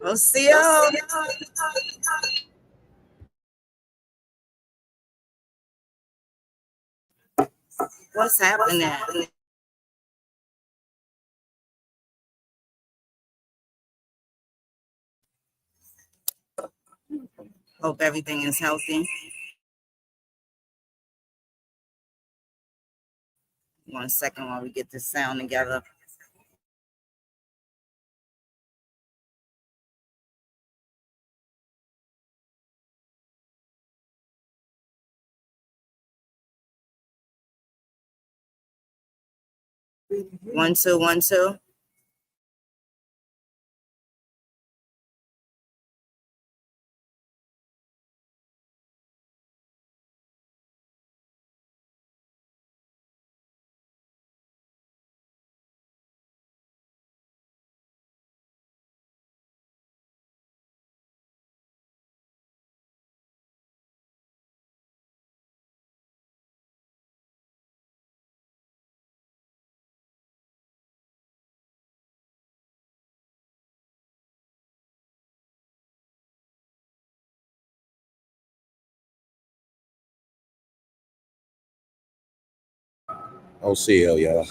We'll see y'all. What's happening? Hope everything is healthy. 1 second while we get this sound together. One, two, 1, 2. I'll see you, y'all.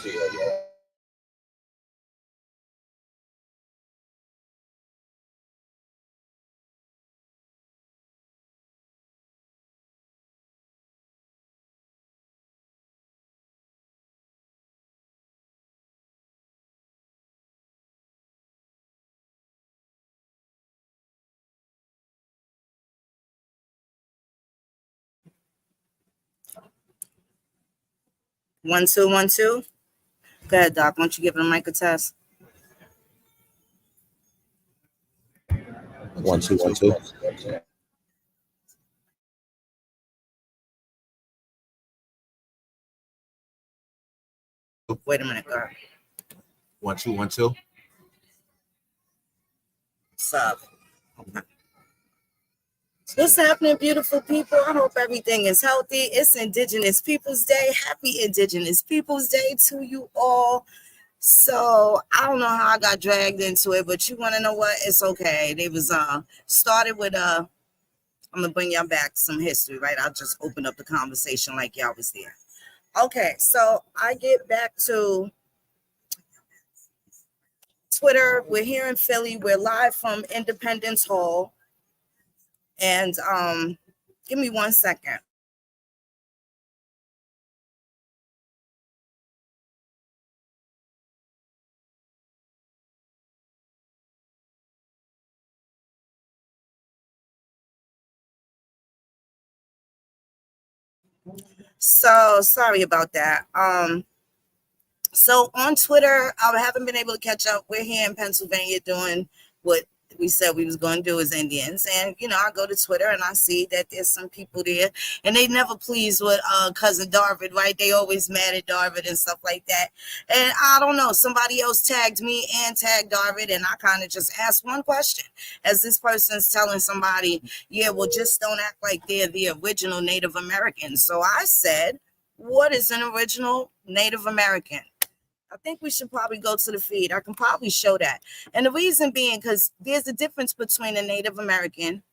One, two, 1, 2. Go ahead, Doc. Why don't you give the mic a test? 1, 2, 1, 2. Wait a minute, girl. 1, 2, 1, 2. Sub. Okay. What's happening, beautiful people? I hope everything is healthy. It's Indigenous Peoples Day. Happy Indigenous Peoples Day to you all. So I don't know how I got dragged into it, but you want to know what? It's okay. They was started with I'm gonna bring y'all back some history, right? I'll just open up the conversation like y'all was there. Okay, so I get back to Twitter. We're here in Philly. We're live from Independence Hall. And give me 1 second. So sorry about that. So on Twitter, I haven't been able to catch up. We're here in Pennsylvania doing what we said we was going to do as Indians. And, you know, I go to Twitter and I see that there's some people there and they never pleased with cousin Darvid, right? They always mad at Darvid and stuff like that. And I don't know, somebody else tagged me and tagged Darvid, and I kind of just asked one question as this person's telling somebody, yeah, well, just don't act like they're the original Native Americans. So I said, what is an original Native American? I think we should probably go to the feed. I can probably show that. And the reason being, because there's a difference between a Native American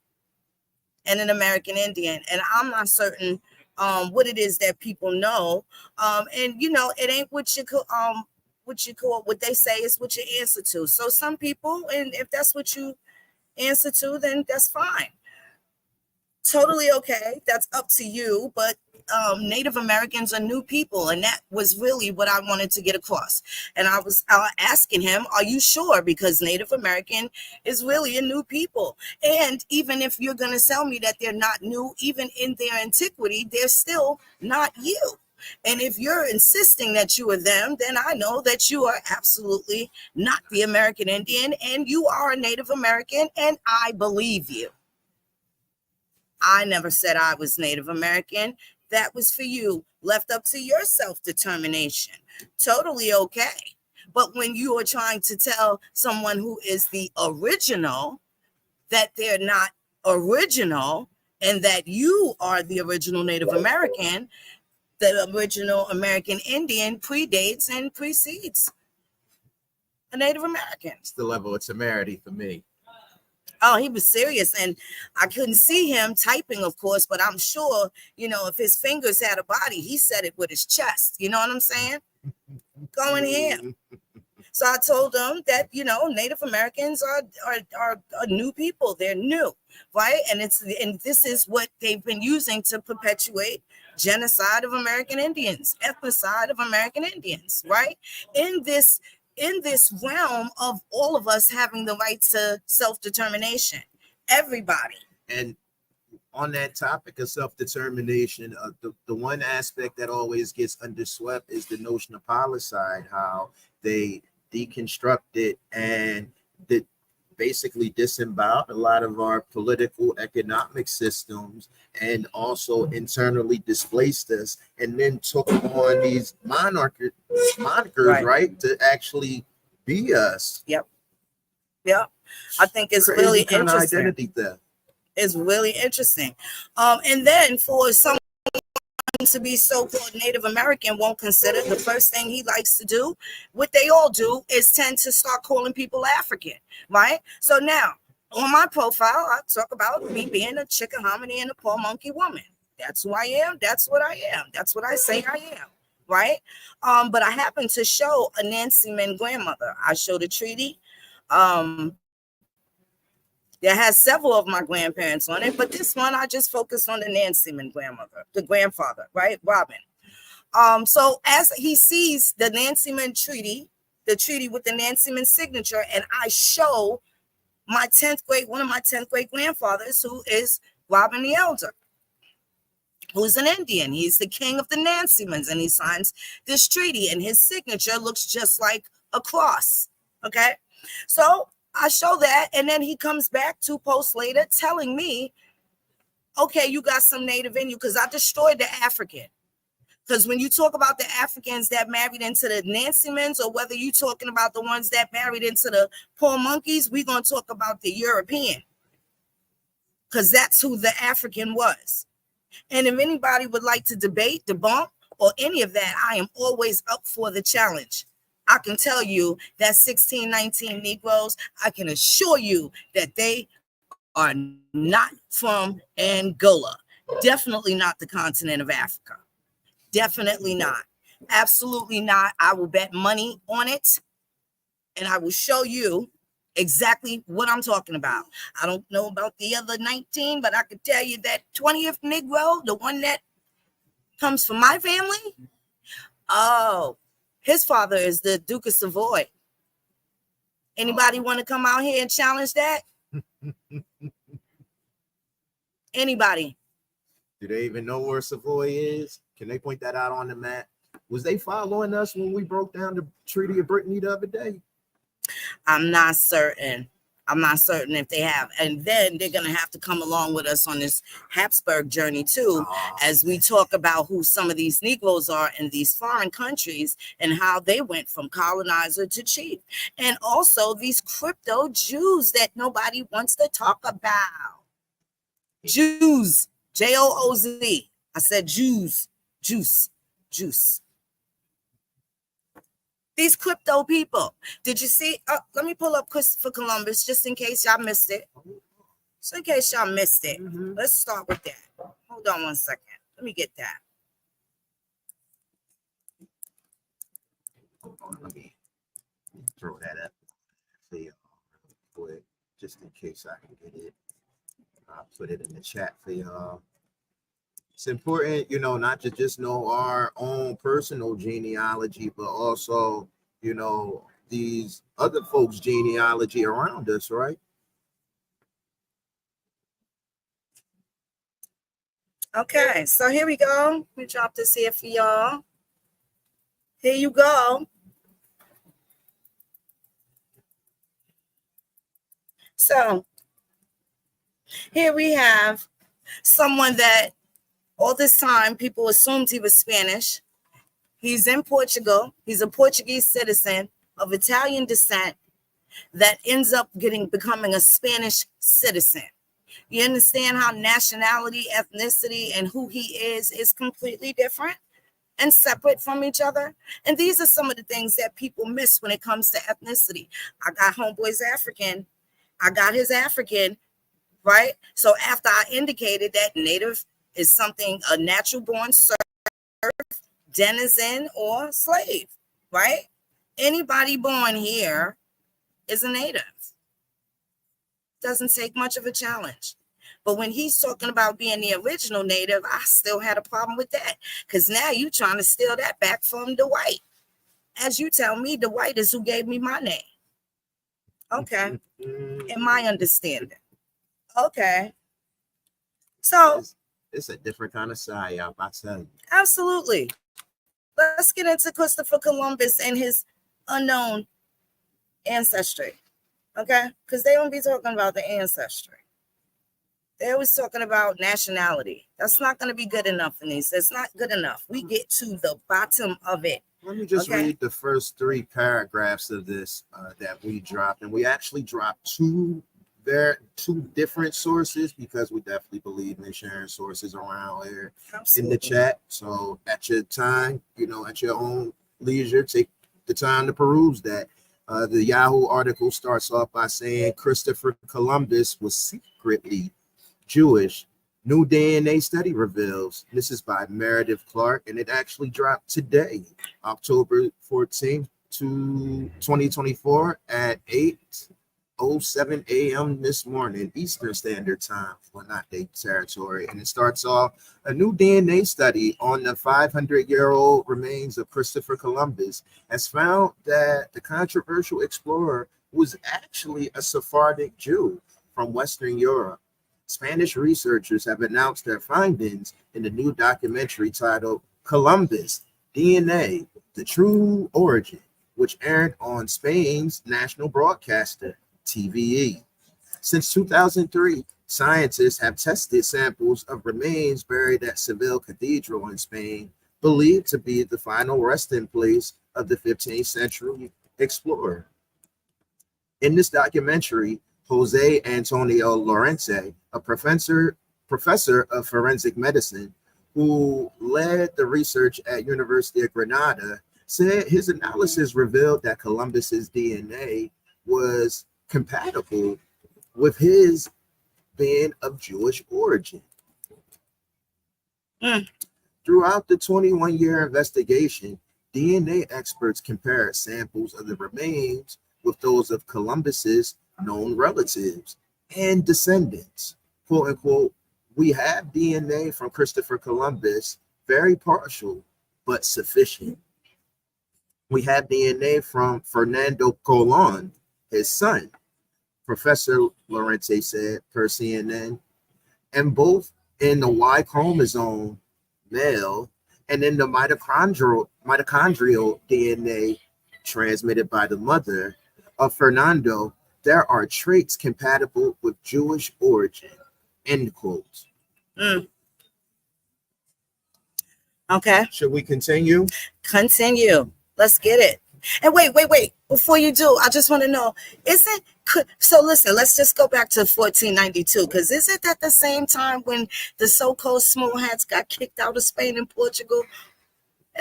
and an American Indian. And I'm not certain what it is that people know. And, you know, it ain't what you call, what they say is what you answer to. So some people, and if that's what you answer to, then that's fine. Totally okay. That's up to you. But Native Americans are new people, and that was really what I wanted to get across. And I was asking him, are you sure? Because Native American is really a new people. And even if you're going to tell me that they're not new, even in their antiquity, they're still not you. And if you're insisting that you are them, then I know that you are absolutely not the American Indian, and you are a Native American, and I believe you. I never said I was Native American. That was for you, left up to your self-determination. Totally okay. But when you are trying to tell someone who is the original that they're not original and that you are the original Native American, the original American Indian predates and precedes a Native American. It's the level of temerity for me. Oh, he was serious, and I couldn't see him typing, of course, but I'm sure, if his fingers had a body, he said it with his chest. You know what I'm saying? Going here. So I told them that, Native Americans are new people. They're new, right? And this is what they've been using to perpetuate genocide of American Indians, ethnocide of American Indians, right? In this realm of all of us having the right to self-determination, everybody. And on that topic of self-determination, the one aspect that always gets underswept is the notion of policide, how they deconstruct it and basically disemboweled a lot of our political economic systems, and also internally displaced us, and then took on these monikers, right, to actually be us. Yep. I think it's Crazy really kind interesting. Of identity theft. It's really interesting. And then for someone to be so-called Native American won't consider, the first thing he likes to do, what they all do, is tend to start calling people African, right? So now on my profile, I talk about me being a Chickahominy and a Paw Monkey woman. That's who I am. That's what I am. That's what I say I am, right? But I happen to show a Nancy Man grandmother. I showed a treaty that has several of my grandparents on it, but this one I just focused on the Nancy Man grandmother, the grandfather, right, Robin. So as he sees the Nancy Man treaty, the treaty with the Nancy Man signature, and I show one of my 10th grade grandfathers, who is Robin the Elder, who's an Indian. He's the king of the Nancy Mans, and he signs this treaty, and his signature looks just like a cross. Okay, so I show that, and then he comes back 2 posts later telling me, okay, you got some native in you, because I destroyed the African. Because when you talk about the Africans that married into the Nancy Mans, or whether you're talking about the ones that married into the Paw Monkeys, we're going to talk about the European, because that's who the African was. And if anybody would like to debate, debunk, or any of that, I am always up for the challenge. I can tell you that 1619 Negroes, I can assure you that they are not from Angola. Definitely not the continent of Africa. Definitely not. Absolutely not. I will bet money on it, and I will show you exactly what I'm talking about. I don't know about the other 19, but I can tell you that 20th Negro, the one that comes from my family, oh, his father is the Duke of Savoy. Anybody want to come out here and challenge that? Anybody? Do they even know where Savoy is? Can they point that out on the map? Was they following us when we broke down the Treaty of Brittany the other day? I'm not certain. I'm not certain if they have. And then they're going to have to come along with us on this Habsburg journey too, as we talk about who some of these Negroes are in these foreign countries and how they went from colonizer to chief. And also these crypto Jews that nobody wants to talk about. Jews, Jooz. I said Jews, juice. These crypto people. Did you see? Let me pull up Christopher Columbus just in case y'all missed it. So in case y'all missed it, let's start with that. Hold on 1 second. Let me get that. Let me throw that up for y'all real quick, just in case I can get it. I'll put it in the chat for y'all. It's important, not to just know our own personal genealogy, but also, these other folks' genealogy around us, right? Okay, so here we go. Let me drop this here for y'all. Here you go. So here we have someone that all this time people assumed he was Spanish. He's in Portugal. He's a Portuguese citizen of Italian descent that ends up becoming a Spanish citizen. You understand how nationality, ethnicity, and who he is completely different and separate from each other. And these are some of the things that people miss when it comes to ethnicity. I got homeboys African. I got his African, right? So after I indicated that native is something, a natural born serf, denizen, or slave, right? Anybody born here is a native. Doesn't take much of a challenge. But when he's talking about being the original native, I still had a problem with that, because now you're trying to steal that back from the white. As you tell me, the white is who gave me my name. Okay. In my understanding. Okay. So it's a different kind of psyop, I tell you. Absolutely. Let's get into Christopher Columbus and his unknown ancestry. Okay? Because they don't be talking about the ancestry. They always talking about nationality. That's not going to be good enough in these. That's not good enough. We get to the bottom of it. Let me just read the first 3 paragraphs of this that we dropped. And we actually dropped two different sources, because we definitely believe in sharing sources around here. Absolutely. In the chat. So at your time, at your own leisure, take the time to peruse that. The Yahoo article starts off by saying Christopher Columbus was secretly Jewish. New DNA study reveals. This is by Meredith Clark, and it actually dropped today, October 14th to 2024 at 8:07 a.m. this morning, Eastern Standard Time, well, not their territory. And it starts off, a new DNA study on the 500-year-old remains of Christopher Columbus has found that the controversial explorer was actually a Sephardic Jew from Western Europe. Spanish researchers have announced their findings in the new documentary titled Columbus, DNA, The True Origin, which aired on Spain's national broadcaster, TVE. Since 2003, scientists have tested samples of remains buried at Seville Cathedral in Spain, believed to be the final resting place of the 15th century explorer. In this documentary, Jose Antonio Lorente, a professor of forensic medicine who led the research at University of Granada, said his analysis revealed that Columbus's DNA was compatible with his being of Jewish origin. Throughout the 21-year investigation, DNA experts compared samples of the remains with those of Columbus's known relatives and descendants. Quote unquote, we have DNA from Christopher Columbus, very partial, but sufficient. We have DNA from Fernando Colon, his son, Professor Lorente said per CNN, and both in the Y chromosome, male, and in the mitochondrial DNA transmitted by the mother of Fernando, there are traits compatible with Jewish origin, end quote. Okay. Should we continue? Continue. Let's get it. And wait. Before you do, I just want to know, so listen, let's just go back to 1492, because isn't that the same time when the so-called small hats got kicked out of Spain and Portugal?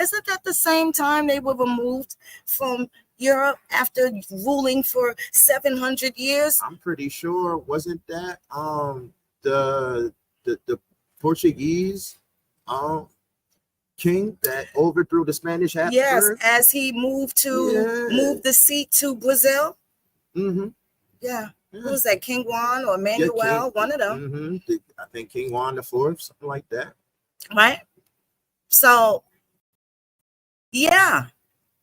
Isn't that the same time they were removed from Europe after ruling for 700 years? I'm pretty sure. Wasn't that the Portuguese king that overthrew the Spanish Habsburg? Yes, as he moved the seat to Brazil. Yeah. Who was that? King Juan or Manuel? One of them. I think King Juan IV, something like that. Right. So, yeah.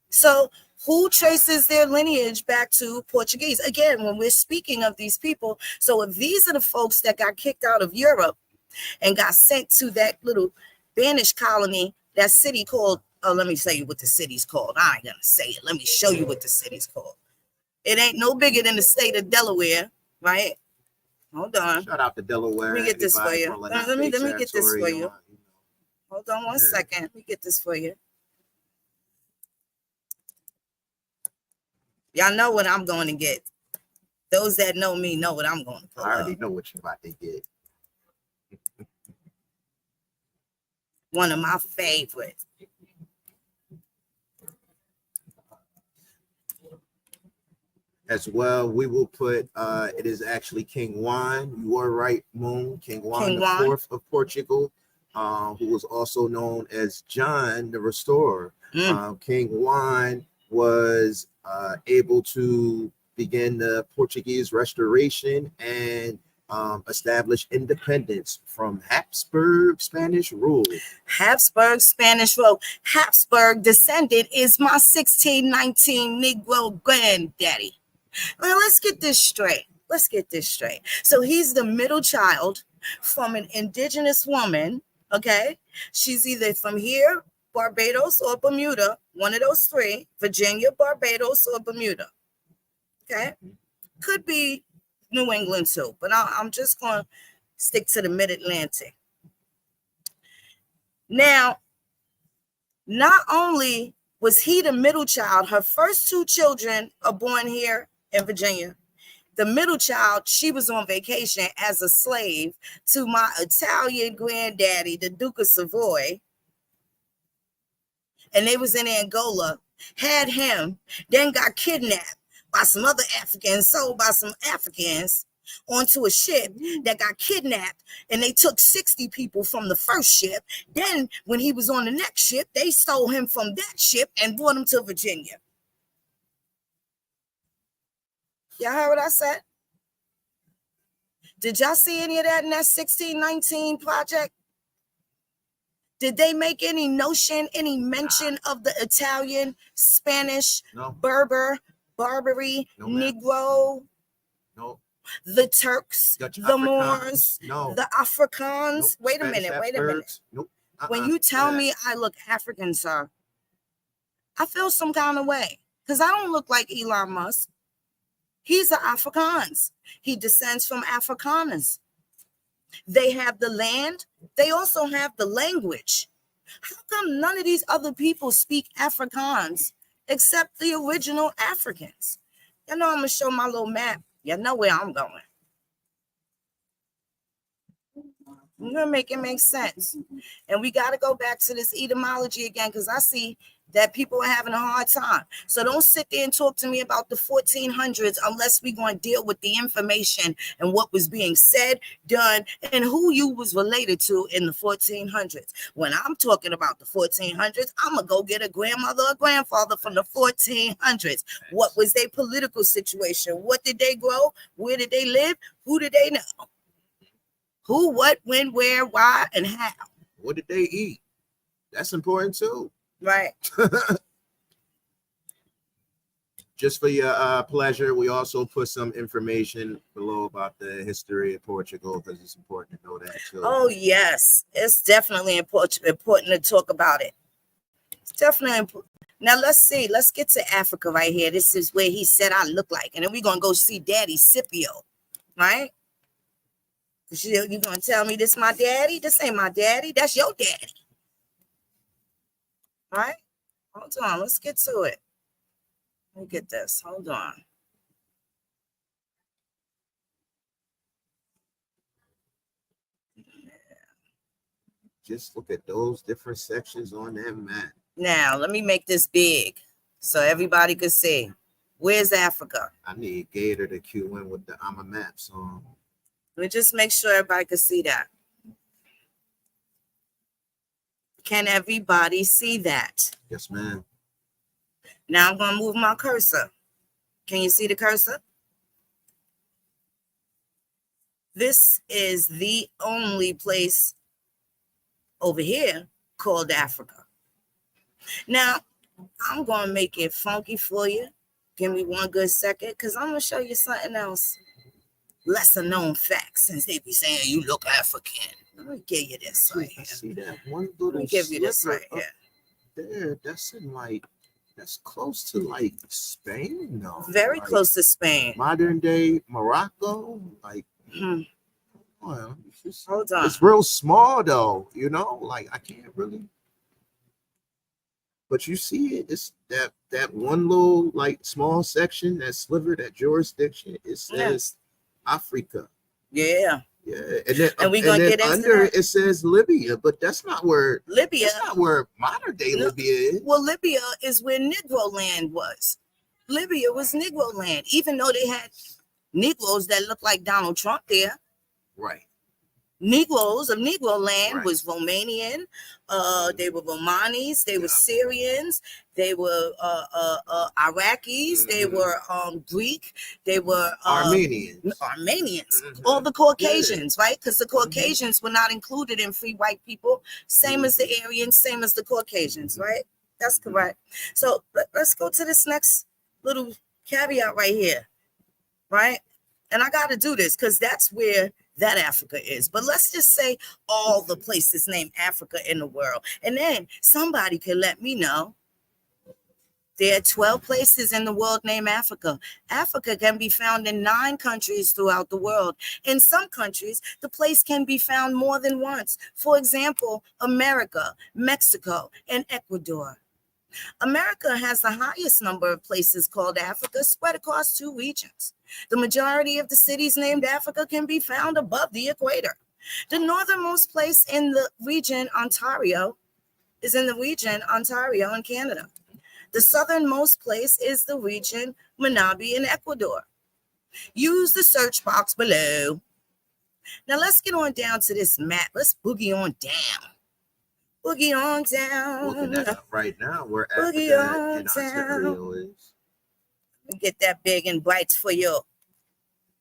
So who traces their lineage back to Portuguese? Again, when we're speaking of these people, so if these are the folks that got kicked out of Europe and got sent to that little Spanish colony, that city called, let me tell you what the city's called. I ain't gonna say it. Let me show you what the city's called. It ain't no bigger than the state of Delaware, right? Hold on. Shout out to Delaware. Let me get this for you. Let me get this for you. Hold on one second. Let me get this for you. Y'all know what I'm going to get. Those that know me know what I'm going to pull I already know what you're about to get. One of my favorites. as well. We will put it is actually King Juan. You are right, Moon. King Juan the Fourth of Portugal, who was also known as John the Restorer. King Juan was able to begin the Portuguese Restoration and establish independence from Habsburg Spanish rule. Habsburg Spanish rule. Habsburg descendant is my 1619 Negro granddaddy. Well, let's get this straight. So he's the middle child from an indigenous woman, okay? She's either from here, Barbados, or Bermuda, one of those three, Virginia, Barbados, or Bermuda, okay? Could be New England too, but I'm just going to stick to the mid-Atlantic. Now, not only was he the middle child, her first two children are born here in Virginia. The middle child, she was on vacation as a slave to my Italian granddaddy, the Duke of Savoy, and they was in Angola, had him, then got kidnapped by some other Africans, sold by some Africans onto a ship that got kidnapped, and they took 60 people from the first ship. Then when he was on the next ship, they stole him from that ship and brought him to Virginia. Y'all heard what I said? Did y'all see any of that in that 1619 project? Did they make any mention of the Italian, Spanish, Berber, Barbary, Negro, the Turks, the Moors, the Afrikaans? Wait a minute. When you tell me I look African, sir, I feel some kind of way because I don't look like Elon Musk. He's an Afrikaans. He descends from Afrikaners. They have the land. They also have the language. How come none of these other people speak Afrikaans except the original Africans? You know, I'm going to show my little map. You know where I'm going. I'm going to make it make sense. And we got to go back to this etymology again because I see that people are having a hard time. So don't sit there and talk to me about the 1400s unless we're going to deal with the information and what was being said, done, and who you was related to in the 1400s. When I'm talking about the 1400s, I'm going to go get a grandmother or grandfather from the 1400s. What was their political situation? What did they grow? Where did they live? Who did they know? Who, what, when, where, why, and how? What did they eat? That's important too. Right. Just for your pleasure, we also put some information below about the history of Portugal because it's important to know that too. Oh, yes. It's definitely important to talk about it. It's definitely important. Now, let's see. Let's get to Africa right here. This is where he said I look like. And then we're going to go see Daddy Scipio, right? You're going to tell me this my daddy? This ain't my daddy. That's your daddy. Right? Hold on. Let's get to it. Let me get this. Hold on. Just look at those different sections on that map. Now, let me make this big so everybody could see. Where's Africa? I need Gator to cue in with the I'm a Map song. Let me just make sure everybody can see that. Can everybody see that? Yes, ma'am. Now I'm going to move my cursor. Can you see the cursor? This is the only place over here called Africa. Now, I'm going to make it funky for you. Give me one good second because I'm going to show you something else. Lesser known facts since they be saying you look African. Let me give you this right here. See that one little. Let me give you this right here. There, that's in that's close to like Spain, though. Very close to Spain. Modern day Morocco, like. Well, hold on. It's real small though, you know. Like I can't really. But you see it. It's that one little like small section, that sliver, that jurisdiction. It says Africa. Yeah. Yeah, and we're gonna get into under that. It says Libya, but that's not where Libya. That's not where modern day Libya is. Well, Libya is where Negro land was. Libya was Negro land, even though they had Negroes that looked like Donald Trump there. Right. Negroes of Negro land Right. was Romanian, they were Romanis, they were Syrians, they were Iraqis, they were Greek, they were Armenians, all the Caucasians, right? Because the Caucasians were not included in free white people, same as the Aryans, same as the Caucasians, right? That's correct. So let's go to this next little caveat right here, right? And I got to do this because that's where that Africa is. But let's just say all the places named Africa in the world. And then somebody can let me know. There are 12 places in the world named Africa. Africa can be found in 9 countries throughout the world. In some countries, the place can be found more than once. For example, America, Mexico, and Ecuador. America has the highest number of places called Africa spread across 2 regions. The majority of the cities named Africa can be found above the equator. The northernmost place in the region, Ontario, is in the region Ontario in Canada. The southernmost place is the region Manabi in Ecuador. Use the search box below. Now let's get on down to this map. Let's boogie on down. Boogie on down. Looking that up right now, where Boogie Africa on and Ontario is. Get that big and bright for you.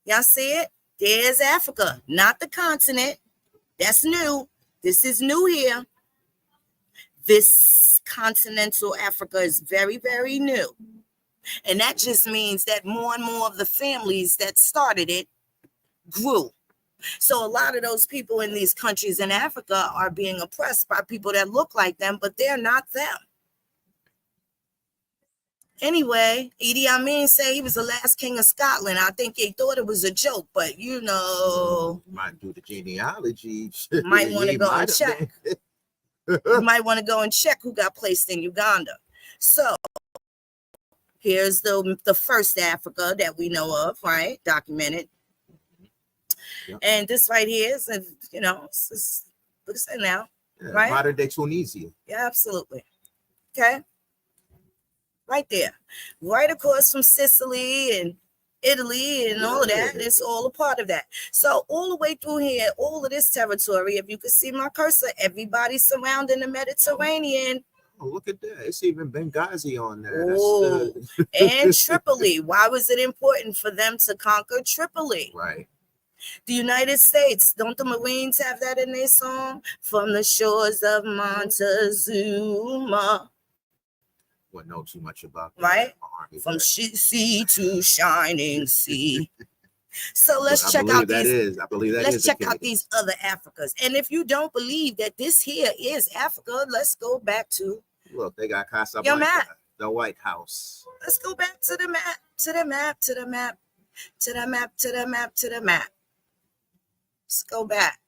Y'all see it? There's Africa, not the continent. That's new. This is new here. This continental Africa is very, very new. And that just means that more and more of the families that started it grew. So a lot of those people in these countries in Africa are being oppressed by people that look like them, but they're not them. Anyway, Idi Amin said he was the last king of Scotland. I think they thought it was a joke, but you know, might do the genealogy. Might want to go and check. You might want to go and check who got placed in Uganda. So here's the first Africa that we know of, right? Documented. Yep. And this right here is, you know, look at it now, right? Modern day Tunisia. Yeah, absolutely. Okay. Right there, right across from Sicily and Italy and all of that. It's all a part of that. So all the way through here, all of this territory, if you could see my cursor, everybody's surrounding the Mediterranean. Oh, look at that. It's even Benghazi on there. Oh, and Tripoli. Why was it important for them to conquer Tripoli? Right. The United States, don't the Marines have that in their song? From the shores of Montezuma. Wouldn't know too much about that. Right? From sea to shining sea. So let's check out these. I believe that let's check out these other Africas. And if you don't believe that this here is Africa, let's go back to. Look, they got Casablanca, the White House. Let's go back to the map, to the map, to the map, to the map, to the map, to the map. Let's go back.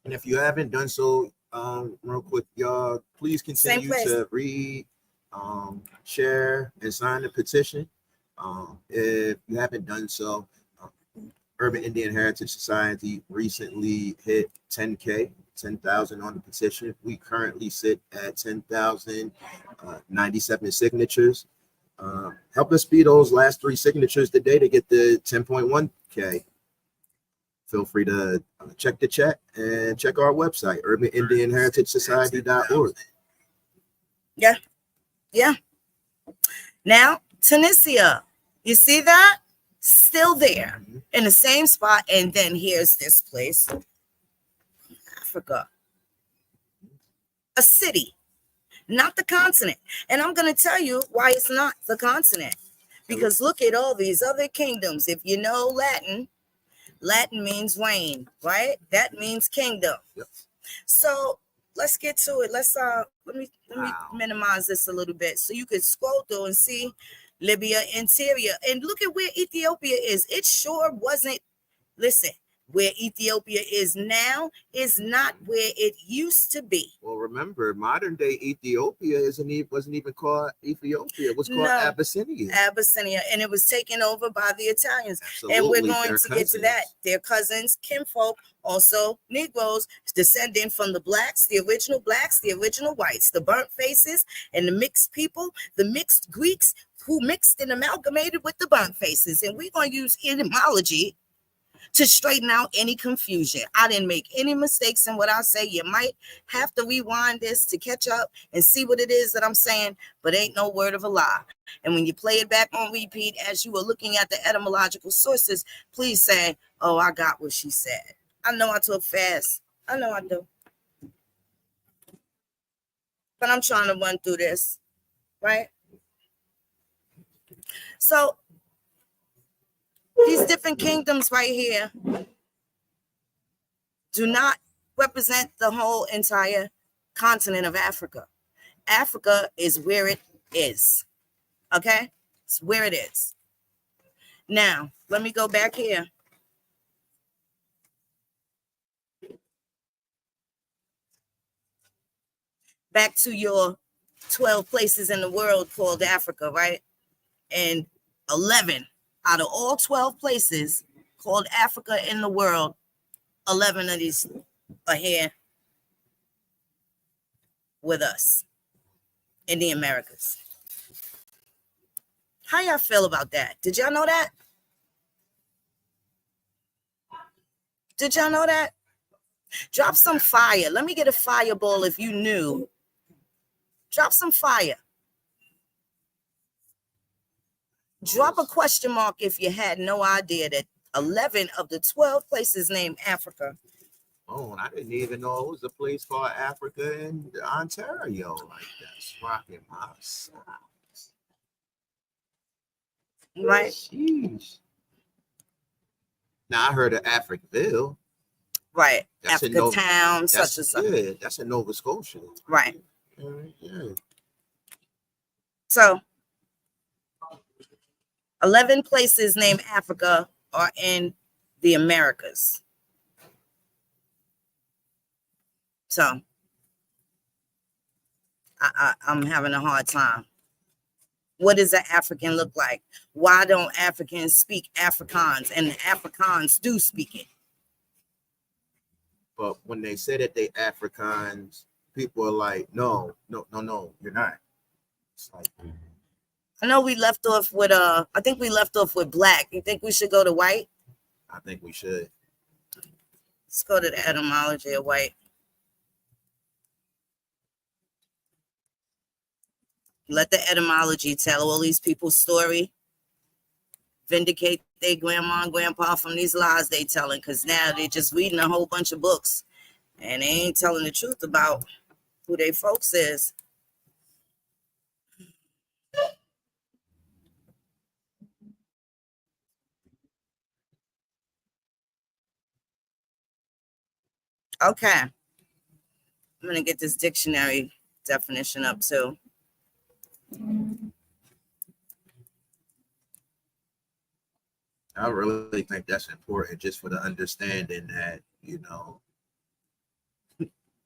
And if you haven't done so, real quick, y'all, please continue to read, share, and sign the petition. If you haven't done so, Urban Indian Heritage Society recently hit 10,000 on the petition. We currently sit at 10,097 signatures. Help us be those last 3 signatures today to get the 10.1K. Feel free to check the chat and check our website, urbanindianheritagesociety.org. Yeah. Now, Tunisia, you see that? Still there in the same spot. And then here's this place, Africa. A city, not the continent. And I'm going to tell you why it's not the continent. Because look at all these other kingdoms. If you know Latin means reign, right? That means kingdom. Yep. So let's get to it. Let me minimize this a little bit so you could scroll through and see Libya interior. And look at where Ethiopia is. It sure wasn't, listen, Where Ethiopia is now is not where it used to be. Well, remember, modern day Ethiopia wasn't even called Ethiopia. It was called Abyssinia. Abyssinia, and it was taken over by the Italians. Absolutely. And we're going to get to that. Their cousins, kinfolk, also Negroes, descending from the blacks, the original whites, the burnt faces, and the mixed people, the mixed Greeks who mixed and amalgamated with the burnt faces. And we're going to use etymology to straighten out any confusion. I didn't make any mistakes in what I say. You might have to rewind this to catch up and see what it is that I'm saying, but ain't no word of a lie. And when you play it back on repeat as you were looking at the etymological sources, please say, oh, I got what she said. I know I talk fast. I know I do. But I'm trying to run through this, right? So these different kingdoms right here do not represent the whole entire continent of Africa. Africa is where it is. Okay? It's where it is. Now, let me go back here. Back to your 12 places in the world called Africa, right? And 11 out of all 12 places called Africa in the world, 11 of these are here with us in the Americas. How y'all feel about that? Did y'all know that? Did y'all know that? Drop some fire. Let me get a fireball if you knew. Drop some fire. Drop a question mark if you had no idea that 11 of the 12 places named Africa. Oh, I didn't even know it was a place called Africa in Ontario. Like that's rocking my socks. Right. Sheesh. Now I heard of Africville. Right. That's Africa Town, such and such. Yeah, that's in Nova Scotia. Right. Yeah. So 11 places named Africa are in the Americas. So I'm having a hard time. What does an African look like? Why don't Africans speak Afrikaans? And the Afrikaans do speak it. But when they say that they Afrikaans, people are like, no, you're not. It's like, I know we left off with I think we left off with black. You think we should go to white? I think we should. Let's go to the etymology of white. Let the etymology tell all these people's story. Vindicate their grandma and grandpa from these lies they telling, because now they just reading a whole bunch of books and they ain't telling the truth about who they folks is. Okay. I'm going to get this dictionary definition up too. I really think that's important just for the understanding that,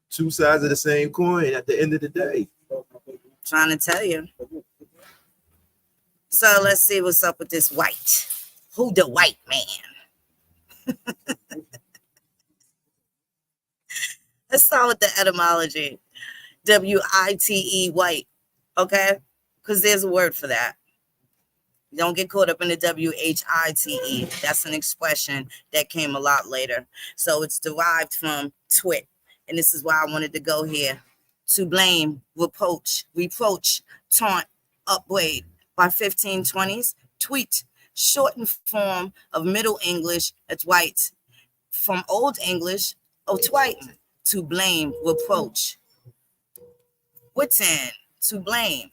two sides of the same coin at the end of the day. Trying to tell you. So let's see what's up with this white. Who the white man? Let's start with the etymology. W-I-T-E, white. Okay? Because there's a word for that. Don't get caught up in the W-H-I-T-E. That's an expression that came a lot later. So it's derived from twit. And this is why I wanted to go here. To blame, reproach, taunt, upbraid. By 1520s, tweet, shortened form of Middle English, it's white. From Old English, twiten, to blame, reproach. Witten, to blame.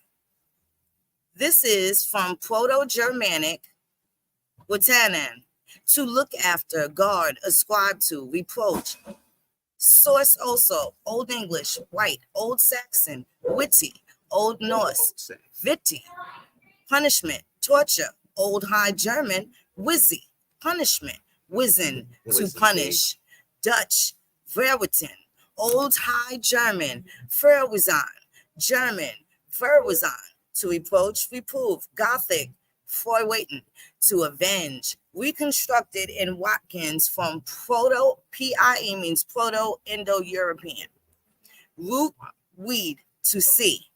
This is from Proto-Germanic, witanen, to look after, guard, ascribe to, reproach. Source also, Old English, white, Old Saxon, witty, Old Norse, viti, punishment, torture, Old High German, wizzy, punishment, wizen, to punish. Dutch, verwitten. Old High German, verwezen. German, verwezen, to reproach, reprove. Gothic, verweten, to avenge. Reconstructed in Watkins from Proto, PIE means Proto-Indo-European. Root, weed, to see.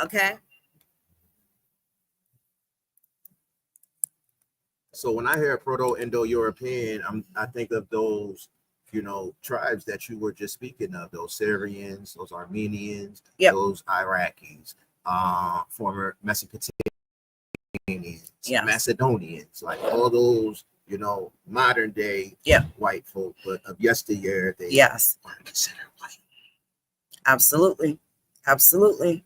Okay? So when I hear Proto-Indo-European, I think of those, tribes that you were just speaking of, those Syrians, those Armenians, Yep. those Iraqis, former Mesopotamians, Yes. Macedonians, like all those, modern day white folk, but of yesteryear, they weren't considered white. Absolutely. Absolutely.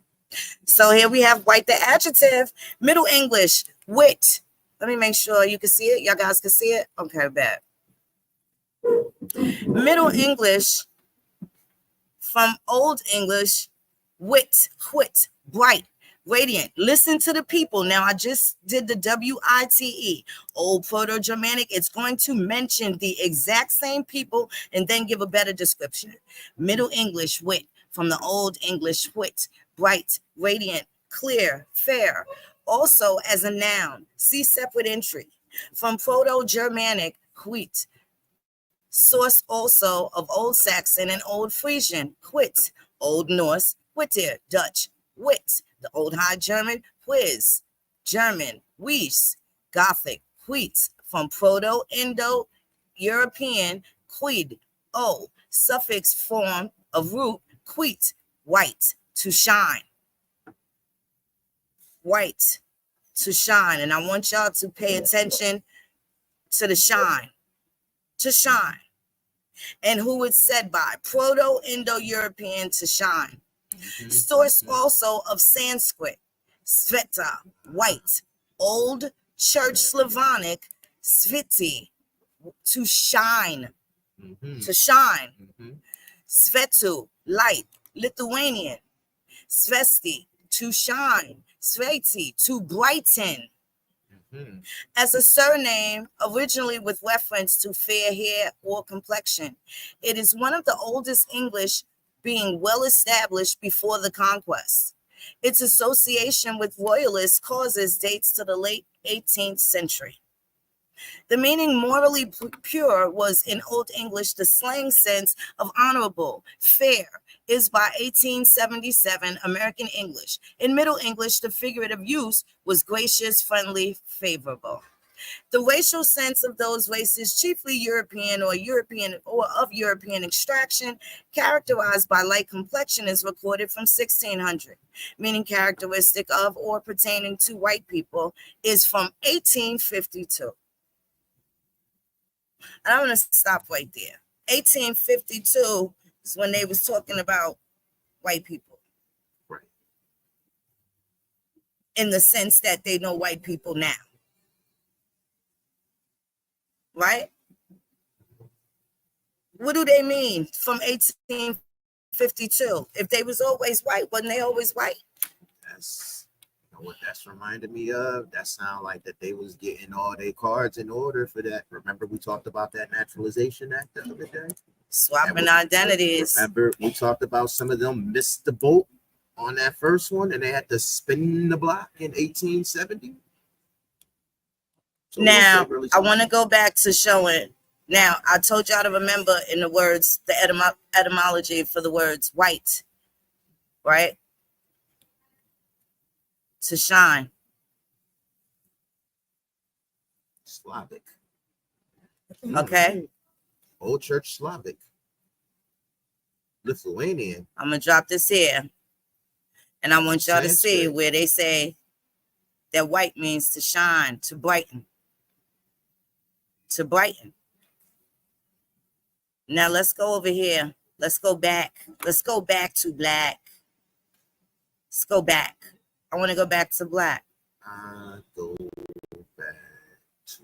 So here we have white, the adjective. Middle English, wit. Let me make sure you can see it. Y'all guys can see it? Okay, bad. Middle English from Old English, wit, whit, bright, radiant. Listen to the people. Now, I just did the WITE, Old Proto-Germanic. It's going to mention the exact same people and then give a better description. Middle English, wit, from the Old English, wit, bright, radiant, clear, fair. Also as a noun, see separate entry. From Proto-Germanic, wheat. Source also of Old Saxon and Old Frisian, quit. Old Norse, whittier. Dutch, wit. The Old High German, whiz. German, wies. Gothic, wheat. From Proto-Indo-European, quid. O. Suffix form of root, quit. White, to shine. White, to shine. And I want y'all to pay attention to the shine. To shine. And who it's said by, Proto-Indo-European, to shine. Source also of Sanskrit, sveta, white. Old Church Slavonic, sviti, to shine. To shine. Svetu, light. Lithuanian, svesti, to shine. Sveti, to brighten. As a surname, originally with reference to fair hair or complexion. It is one of the oldest English, being well established before the conquest. Its association with royalist causes dates to the late 18th century. The meaning morally pure was in Old English the slang sense of honorable, fair, is by 1877 American English. In Middle English, the figurative use was gracious, friendly, favorable. The racial sense of those races, chiefly European or of European extraction, characterized by light complexion, is recorded from 1600. Meaning characteristic of or pertaining to white people is from 1852. And I'm going to stop right there. 1852 is when they was talking about white people. Right. In the sense that they know white people now. Right? What do they mean from 1852? If they was always white, wasn't they always white? What that's reminded me of, that sound like that they was getting all their cards in order for that. Remember we talked about that Naturalization Act the other day? Swapping identities. Remember we talked about some of them missed the boat on that first one and they had to spin the block in 1870. So now, I want to go back to showing. Now, I told y'all to remember in the words, the etymology for the words white, right? To shine. Slavic. Okay. Old Church Slavic. Lithuanian. I'm going to drop this here. And I want y'all to see where they say that white means to shine, to brighten. To brighten. Now let's go over here. Let's go back. Let's go back to black. Let's go back. I want to go back to black. Go back to.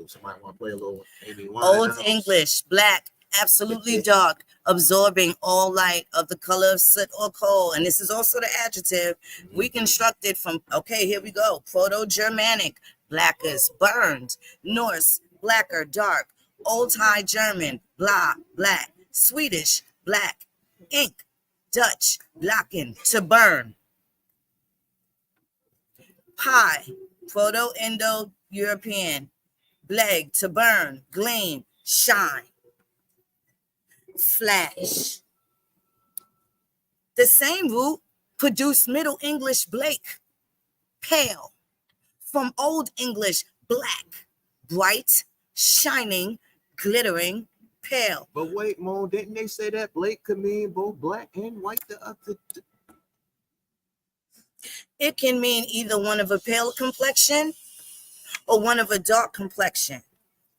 Somebody want to play a little Amy Winehouse? Old English, black, absolutely dark, absorbing all light of the color of soot or coal. And this is also the adjective reconstructed from, okay, here we go. Proto-Germanic, black is burned. Norse, blacker, dark. Old High German, blah, black. Swedish, black. Ink, Dutch, blacken, to burn. Pie, Proto-Indo-European, bleg, to burn, gleam, shine. Flash. The same root produced Middle English Blake, pale. From Old English black, bright, shining, glittering, pale. But wait, Mo, didn't they say that Blake could mean both black and white? It can mean either one of a pale complexion or one of a dark complexion.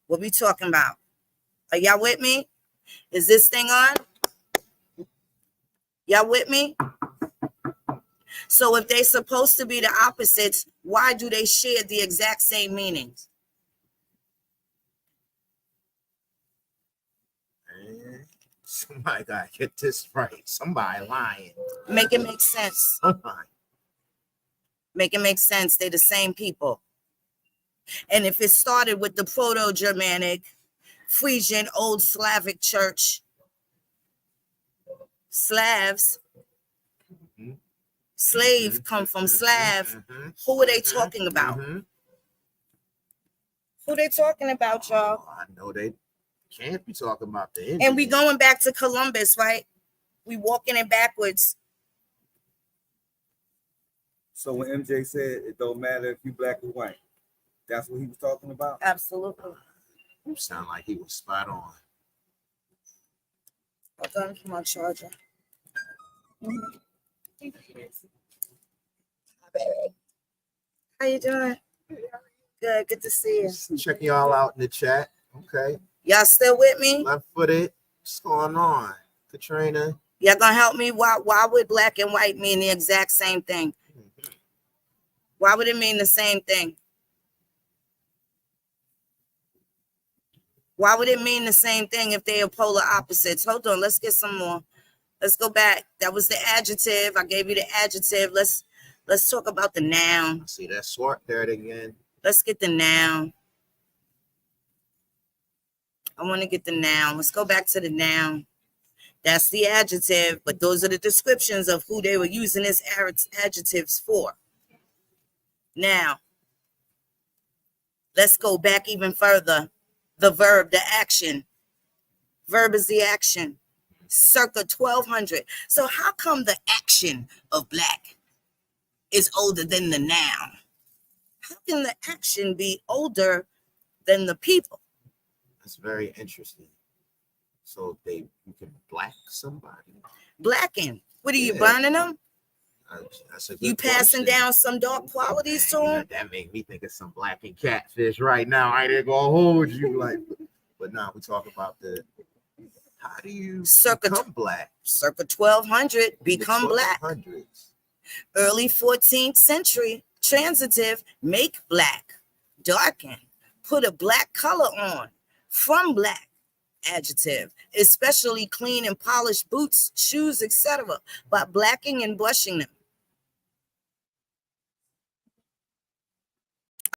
What we talking about? Are y'all with me? Is this thing on? Y'all with me? So if they're supposed to be the opposites, why do they share the exact same meanings? Somebody gotta get this right. Somebody lying. Make it make sense. Make it make sense. They're the same people. And if it started with the Proto-Germanic, Frisian, Old Slavic church, Slavs, slave come from Slav. Who are they talking about? Who they talking about, y'all? I know they can't be talking about the Indians. And we going back to Columbus, right? We walking it backwards. So when MJ said it don't matter if you black or white, that's what he was talking about? Absolutely. You sound like he was spot on. Hold on for my charger. How you doing? Good. Good to see you. Checking y'all out in the chat. Okay. Y'all still with me? Left footed. What's going on? Katrina. Y'all gonna help me? Why would black and white mean the exact same thing? Why would it mean the same thing? Why would it mean the same thing if they are polar opposites? Hold on, let's get some more. Let's go back. That was the adjective. I gave you the adjective. Let's talk about the noun. See that swart there again. Let's get the noun. I want to get the noun. Let's go back to the noun. That's the adjective, but those are the descriptions of who they were using as adjectives for. Now, let's go back even further. The verb, the action. Verb is the action. Circa 1200. So how come the action of black is older than the noun? How can the action be older than the people? That's very interesting. So you can black somebody. Blacken. What are you burning them? That's a good You passing question. down some dark qualities to them? That made me think of some black and catfish right now. I ain't gonna hold you like, but now we talk about how do you become black? Circa 1200, become black. Early 14th century, transitive, make black, darken, put a black color on, from black, adjective, especially clean and polished boots, shoes, etc., by blacking and brushing them.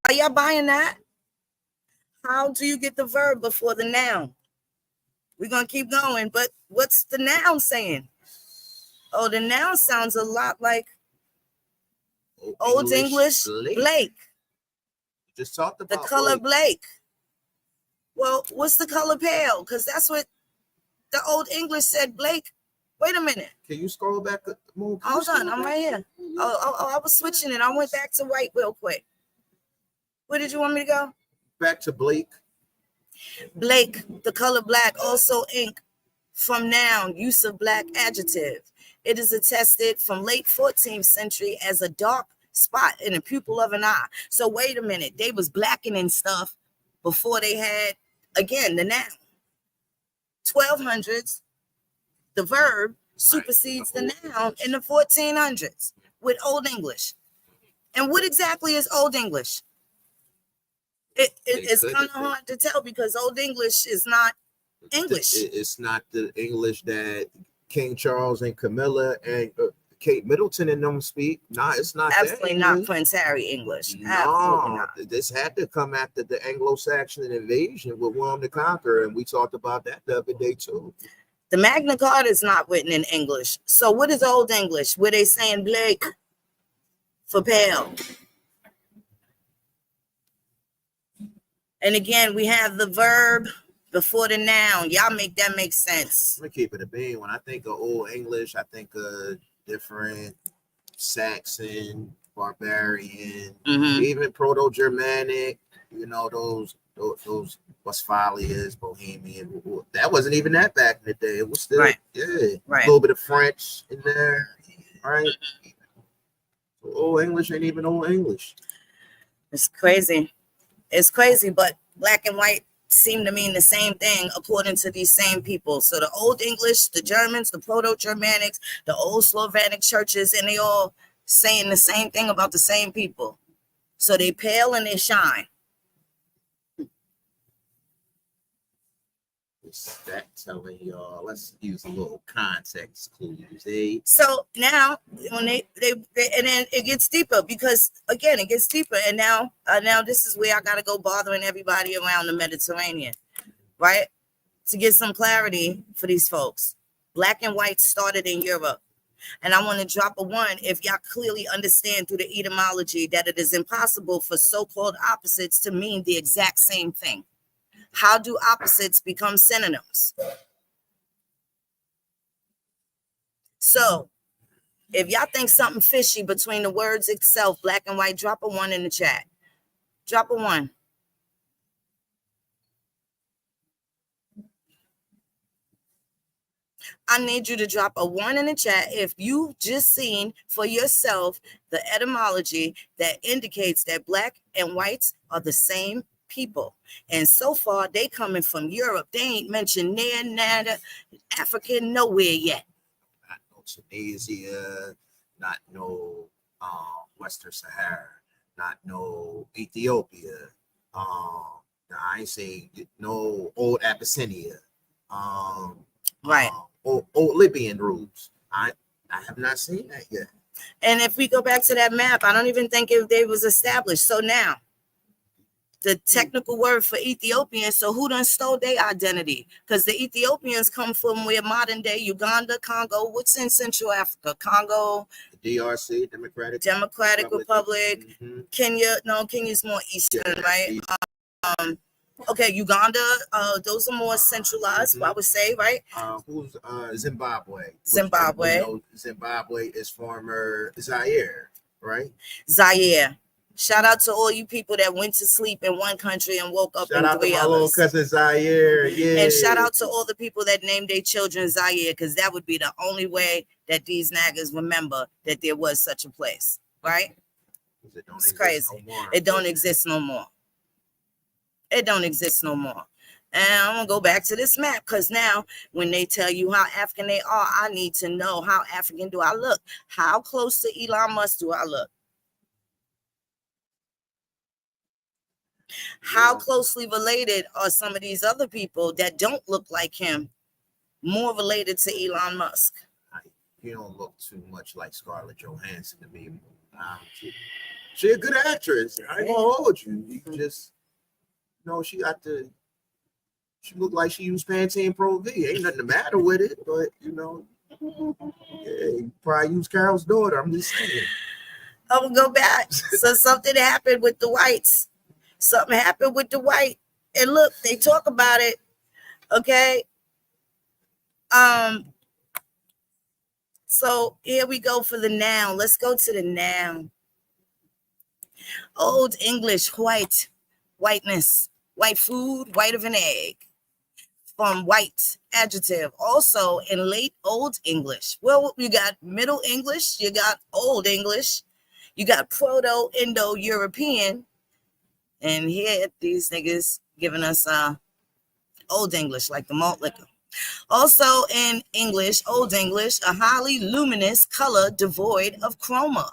Are y'all buying that? How do you get the verb before the noun? We're going to keep going, but what's the noun saying? Oh, the noun sounds a lot like Old English Blake. Just talked about the color Blake. Well, what's the color pale? Because that's what the Old English said, Blake. Wait a minute. Can you scroll back? Hold on, I'm right here. Oh, I was switching it. I went back to white real quick. Where did you want me to go? Back to Blake. Blake, the color black, also ink, from noun, use of black adjective. It is attested from late 14th century as a dark spot in the pupil of an eye. So wait a minute, they was blackening stuff before they had, again, the noun. 1200s, the verb supersedes the noun in the 1400s with Old English. And what exactly is Old English? It's kind of hard to tell because Old English is not English. It's not the English that King Charles and Camilla and Kate Middleton and them speak. Nah, it's not Absolutely that not English. Prince Harry English. Absolutely No, not. this had to come after the Anglo-Saxon invasion with William the Conqueror, and we talked about that the other day too. The Magna Carta is not written in English. So what is Old English? Where they saying Blake for pale? And again, we have the verb before the noun. Y'all make that make sense. I'm gonna keep it a bean. When I think of Old English, I think of different Saxon, barbarian, even Proto-Germanic. You know, those Westphalias, Bohemian. That wasn't even that back in the day. It was still Right. A Right. little bit of French in there, right? So Old English ain't even Old English. It's crazy. It's crazy, but black and white seem to mean the same thing according to these same people. So the Old English, the Germans, the Proto-Germanics, the old Slavonic churches, and they all saying the same thing about the same people. So they pale and they shine. What's that telling y'all? Let's use a little context clues, eh? So now when they and then it gets deeper, because again it gets deeper, and now this is where I gotta go bothering everybody around the Mediterranean, right? To get some clarity for these folks. Black and white started in Europe. And I want to drop a 1 if y'all clearly understand through the etymology that it is impossible for so-called opposites to mean the exact same thing. How do opposites become synonyms? So if y'all think something fishy between the words itself, black and white, drop a 1 in the chat. Drop a 1. I need you to drop a 1 in the chat if you just seen for yourself the etymology that indicates that black and whites are the same people. And so far, they coming from Europe. They ain't mentioned nada, African nowhere yet. Not no Tunisia, not no Western Sahara, not no Ethiopia. I ain't saying no old Abyssinia. Right. Old Libyan roots. I have not seen that yet. And if we go back to that map, I don't even think they was established. So now, the technical word for Ethiopian, so who done stole their identity? Because the Ethiopians come from where modern day Uganda, Congo, what's in Central Africa? Congo, the DRC, Democratic Republic, Kenya. No, Kenya's more eastern, right? Okay, Uganda, those are more centralized, I would say, right? Who's Zimbabwe? Zimbabwe. Zimbabwe is former Zaire, right? Zaire. Shout out to all you people that went to sleep in one country and woke up in 3 others. Shout out to my little cousin Zaire, yeah. And shout out to all the people that named their children Zaire, because that would be the only way that these niggas remember that there was such a place, right? It's crazy. It don't exist no more. It don't exist no more. And I'm gonna go back to this map, because now when they tell you how African they are, I need to know how African do I look? How close to Elon Musk do I look? How closely related are some of these other people that don't look like him more related to Elon Musk? You don't look too much like Scarlett Johansson to me. She's a good actress. I ain't gonna hold you. You just, she looked like she used Pantene Pro V. Ain't nothing the matter with it, but you probably use Carol's daughter. I'm just saying. I'm gonna go back. So something happened with the whites. Something happened with the white. And look, they talk about it. Okay. So here we go for the noun. Let's go to the noun. Old English, white, whiteness, white food, white of an egg. From white, adjective. Also in late Old English. Well, you got Middle English, you got Old English, you got Proto-Indo-European, and here these niggas giving us Old English, like the malt liquor. Also in English, Old English, a highly luminous color devoid of chroma,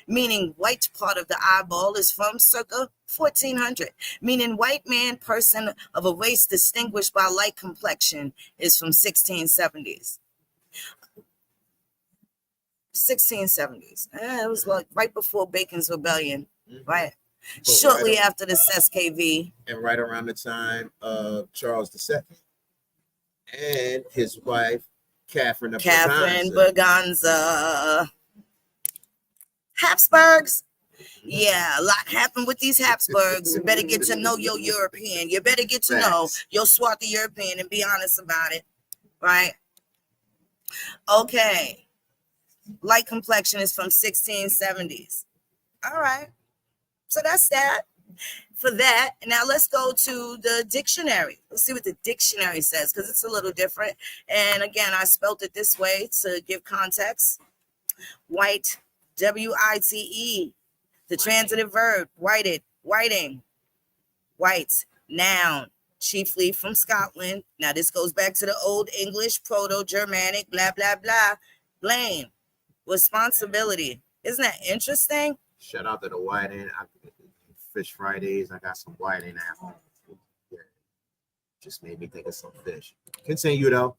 meaning white part of the eyeball is from circa 1400, meaning white man, person of a race distinguished by light complexion is from 1670s. 1670s. It was like right before Bacon's Rebellion, right? But Shortly right after the SKV. and right around the time of Charles II and his wife, Catherine of Catherine Braganza. Berganza. Habsburgs. Yeah, a lot happened with these Habsburgs. You better get to know your European. You better get to know your swarthy European and be honest about it, right? Okay. Light complexion is from 1670s. All right. So that's that for that. Now let's go to the dictionary. Let's see what the dictionary says because it's a little different. And again, I spelled it this way to give context. White, W-I-T-E. The transitive verb, whited, whiting. White, noun, chiefly from Scotland. Now this goes back to the Old English, Proto-Germanic, blah, blah, blah. Blame, responsibility. Isn't that interesting? Shout out to the whiting. Fish Fridays. I got some whiting at home. Yeah. Just made me think of some fish. Continue though.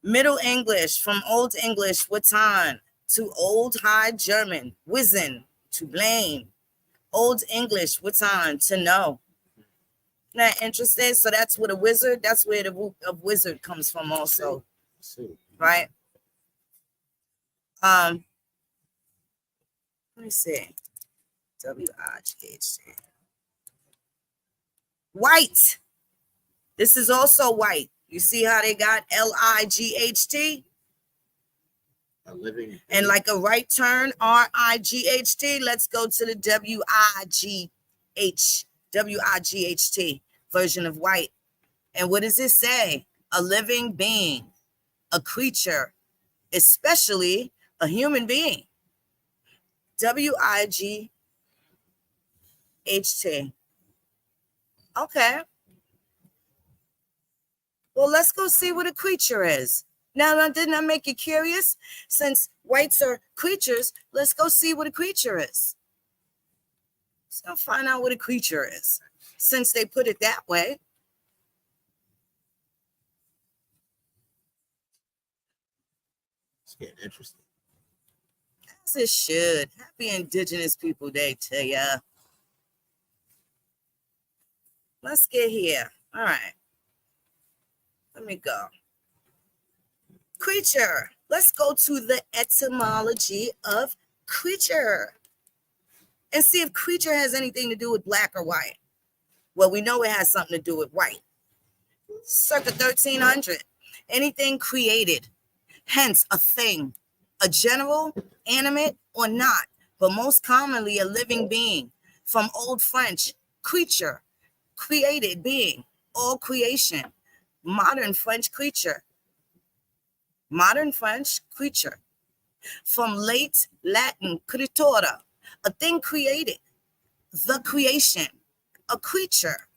Middle English, from Old English, watan, to Old High German, wissen, to blame. Old English, watan, to know. Not interested? So that's what a wizard, that's where the root of wizard comes from also. Right? Let me see. W-I-G-H-T. White. This is also white. You see how they got L-I-G-H-T? A living. And like a right turn, R-I-G-H-T. Let's go to the W-I-G-H-T version of white. And what does it say? A living being, a creature, especially a human being. W-I-G-H-T. Okay. Well, let's go see what a creature is. Now, didn't I make you curious? Since whites are creatures, let's go see what a creature is. So find out what a creature is, since they put it that way. It's getting interesting. As it should. Happy Indigenous People Day to ya. Let's get here. All right. Let me go. Creature. Let's go to the etymology of creature and see if creature has anything to do with black or white. Well, we know it has something to do with white. Circa 1300. Anything created, hence a thing, a general, animate, or not, but most commonly a living being. From Old French, creature, created being, all creation. Modern French creature. Modern French creature. From late Latin creatura, a thing created, the creation, a creature.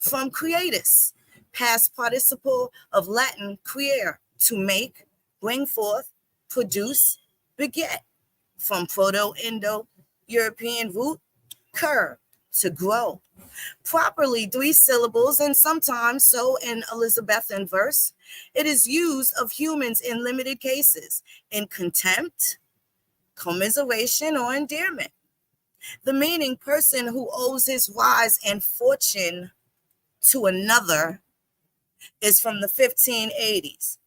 From creatus, past participle of Latin creare, to make, bring forth, produce, beget. From Proto-Indo-European root, cur, to grow. Properly 3 syllables, and sometimes so in Elizabethan verse. It is used of humans in limited cases, in contempt, commiseration, or endearment. The meaning, person who owes his rise and fortune to another, is from the 1580s.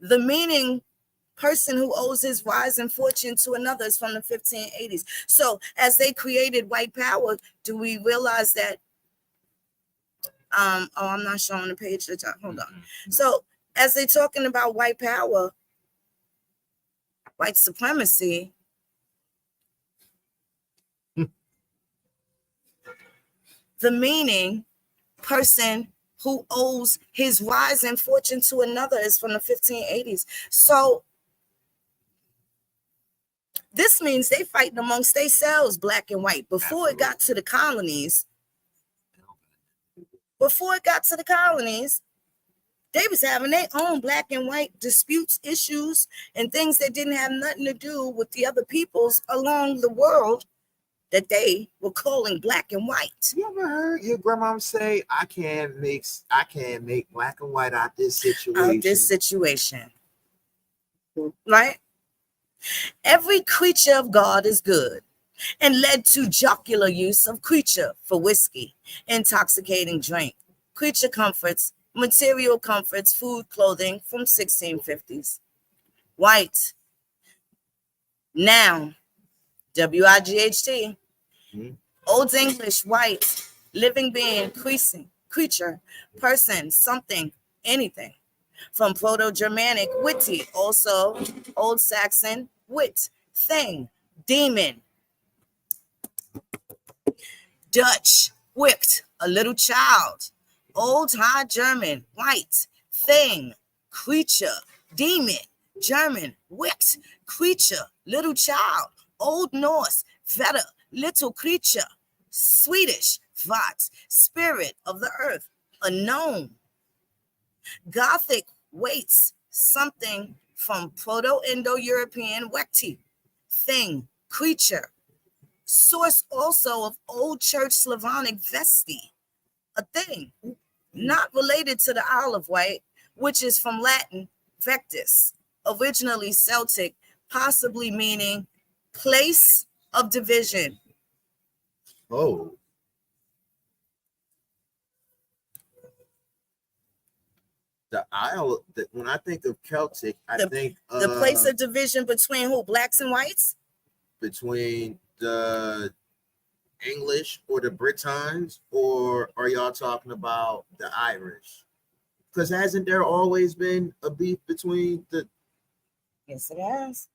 The meaning, person who owes his rise and fortune to another, is from the 1580s. So as they created white power, do we realize that I'm not showing the page at the top. Hold on. So as they're talking about white power, white supremacy, the meaning, person who owes his rise and fortune to another, is from the 1580s. So this means they fighting amongst themselves, black and white. Before it got to the colonies, they was having their own black and white disputes, issues, and things that didn't have nothing to do with the other peoples along the world that they were calling black and white. You ever heard your grandma say, I can't make black and white out this situation? Out this situation. right? Every creature of God is good, and led to jocular use of creature for whiskey, intoxicating drink, creature comforts, material comforts, food, clothing from 1650s. White, noun, W-I-G-H-T, Old English, white, living being, creature, person, something, anything. From Proto-Germanic, witty, also Old Saxon, wit, thing, demon. Dutch, whipped, a little child. Old High German, white, thing, creature, demon. German, whipped, creature, little child. Old Norse, veta, little creature. Swedish, vat, spirit of the earth, a gnome. Gothic, waits, something from Proto-Indo-European wekti, thing, creature. Source also of Old Church Slavonic vesti, a thing, not related to the Isle of Wight, which is from Latin vectus, originally Celtic, possibly meaning place of division. Oh. The Isle, when I think of Celtic, I think the place of division between who? Blacks and whites? Between the English or the Britons, or are y'all talking about the Irish? Because hasn't there always been a beef between the? Yes, it has.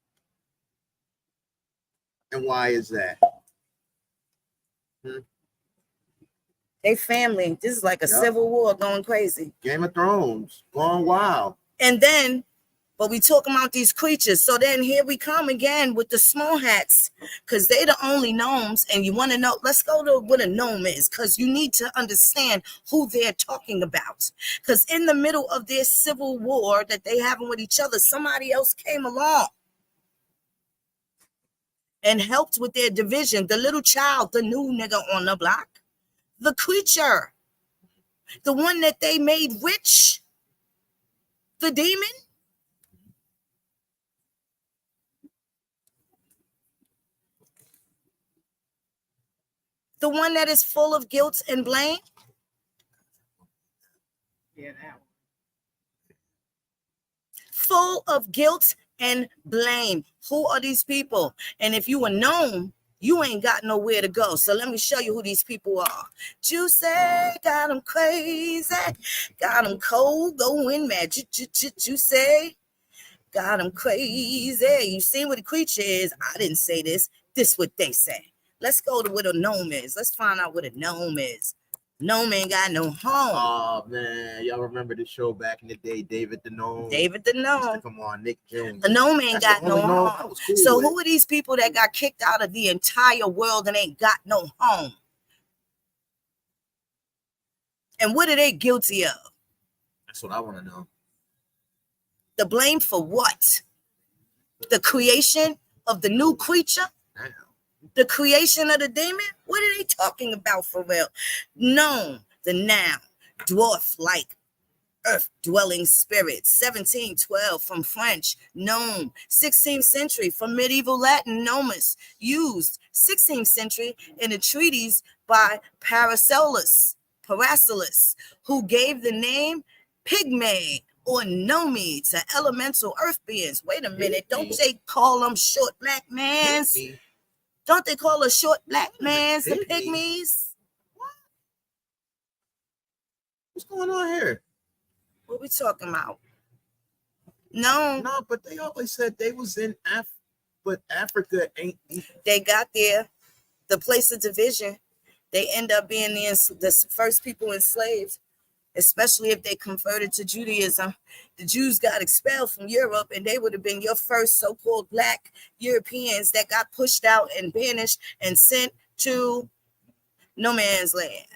And why is that? They family. This is like a civil war going crazy. Game of Thrones going wild. And then, but we talking about these creatures. So then here we come again with the small hats, because they the only gnomes. And you want to know, let's go to what a gnome is, because you need to understand who they're talking about. Because in the middle of their civil war that they having with each other, somebody else came along and helped with their division. The little child, the new nigga on the block, the creature, the one that they made rich, the demon. The one that is full of guilt and blame. Yeah, that. Full of guilt and blame. Who are these people? And if you were known, you ain't got nowhere to go. So let me show you who these people are. Juicy, got them crazy, got them cold, going mad. Juicy, got them crazy. You see what a creature is? I didn't say this. This is what they say. Let's go to what a gnome is. Let's find out what a gnome is. Gnome ain't got no home. Oh man, y'all remember the show back in the day, David the Gnome? David the Gnome. Come on, Nick Jones. The gnome ain't got no home. Cool so who are these people that got kicked out of the entire world and ain't got no home? And what are they guilty of? That's what I want to know. The blame for what? The creation of the new creature? Damn. The creation of the demon? What are they talking about for real? Gnome, the noun, dwarf-like, earth-dwelling spirit. 1712 from French, gnome. 16th century from medieval Latin, nomus, used 16th century in a treatise by Paracelsus, who gave the name pygmy or nomi to elemental earth beings. Wait a minute, don't they call them short black mans? Don't they call us short black mans the pygmies? What? What's going on here? What we talking about? No, but they always said they was in but Africa ain't. They got there, the place of division. They end up being the first people enslaved, especially if they converted to Judaism. The Jews got expelled from Europe, and they would have been your first so-called black Europeans that got pushed out and banished and sent to no man's land.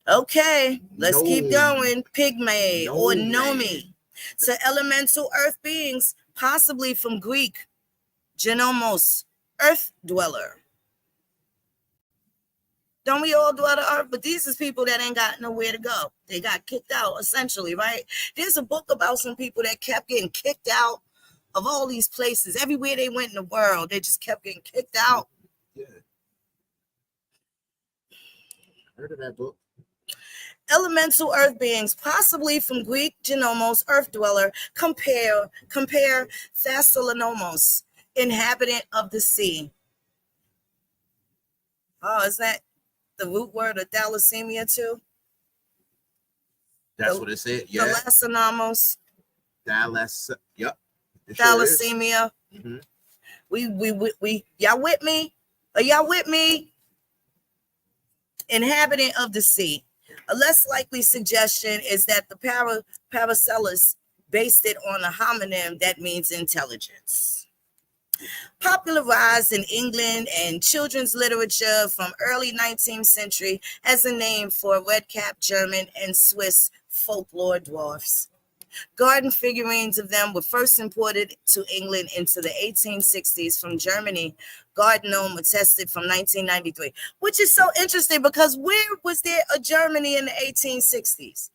Okay, let's keep going. Pygmy or nomi. To elemental earth beings, possibly from Greek, genomos, earth dweller. Don't we all dwell the earth? But these is people that ain't got nowhere to go. They got kicked out, essentially, right? There's a book about some people that kept getting kicked out of all these places. Everywhere they went in the world, they just kept getting kicked out. Yeah. Heard of that book? Elemental earth beings, possibly from Greek genomos, earth dweller, compare Thessalonomos, inhabitant of the sea. Oh, is that the root word of thalassemia too? That's what it said. Yeah. Thalassemamos, Yep. It sure is. thalassemia. Mhm. We y'all with me? Are y'all with me? Inhabitant of the sea. A less likely suggestion is that the Paracelsus based it on a homonym that means intelligence. Popularized in England and children's literature from early 19th century as a name for red-capped German and Swiss folklore dwarfs. Garden figurines of them were first imported to England into the 1860s from Germany. Garden gnome attested from 1993, which is so interesting because where was there a Germany in the 1860s?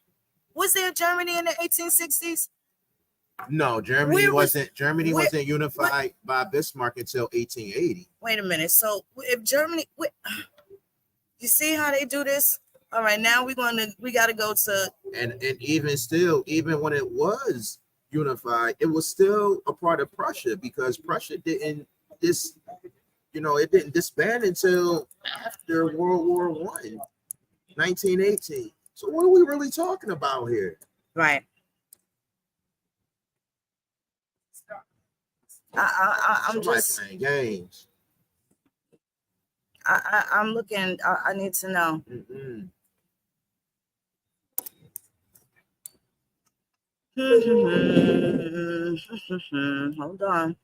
Was there a Germany in the 1860s? No, Germany wasn't unified by Bismarck until 1880. Wait a minute. So if Germany, you see how they do this? All right, now we got to go to, and even still, even when it was unified, it was still a part of Prussia because Prussia didn't disband until after World War I, 1918. So what are we really talking about here? Right. I'm just playing games. I'm looking. I need to know. Mm-hmm. Hold on.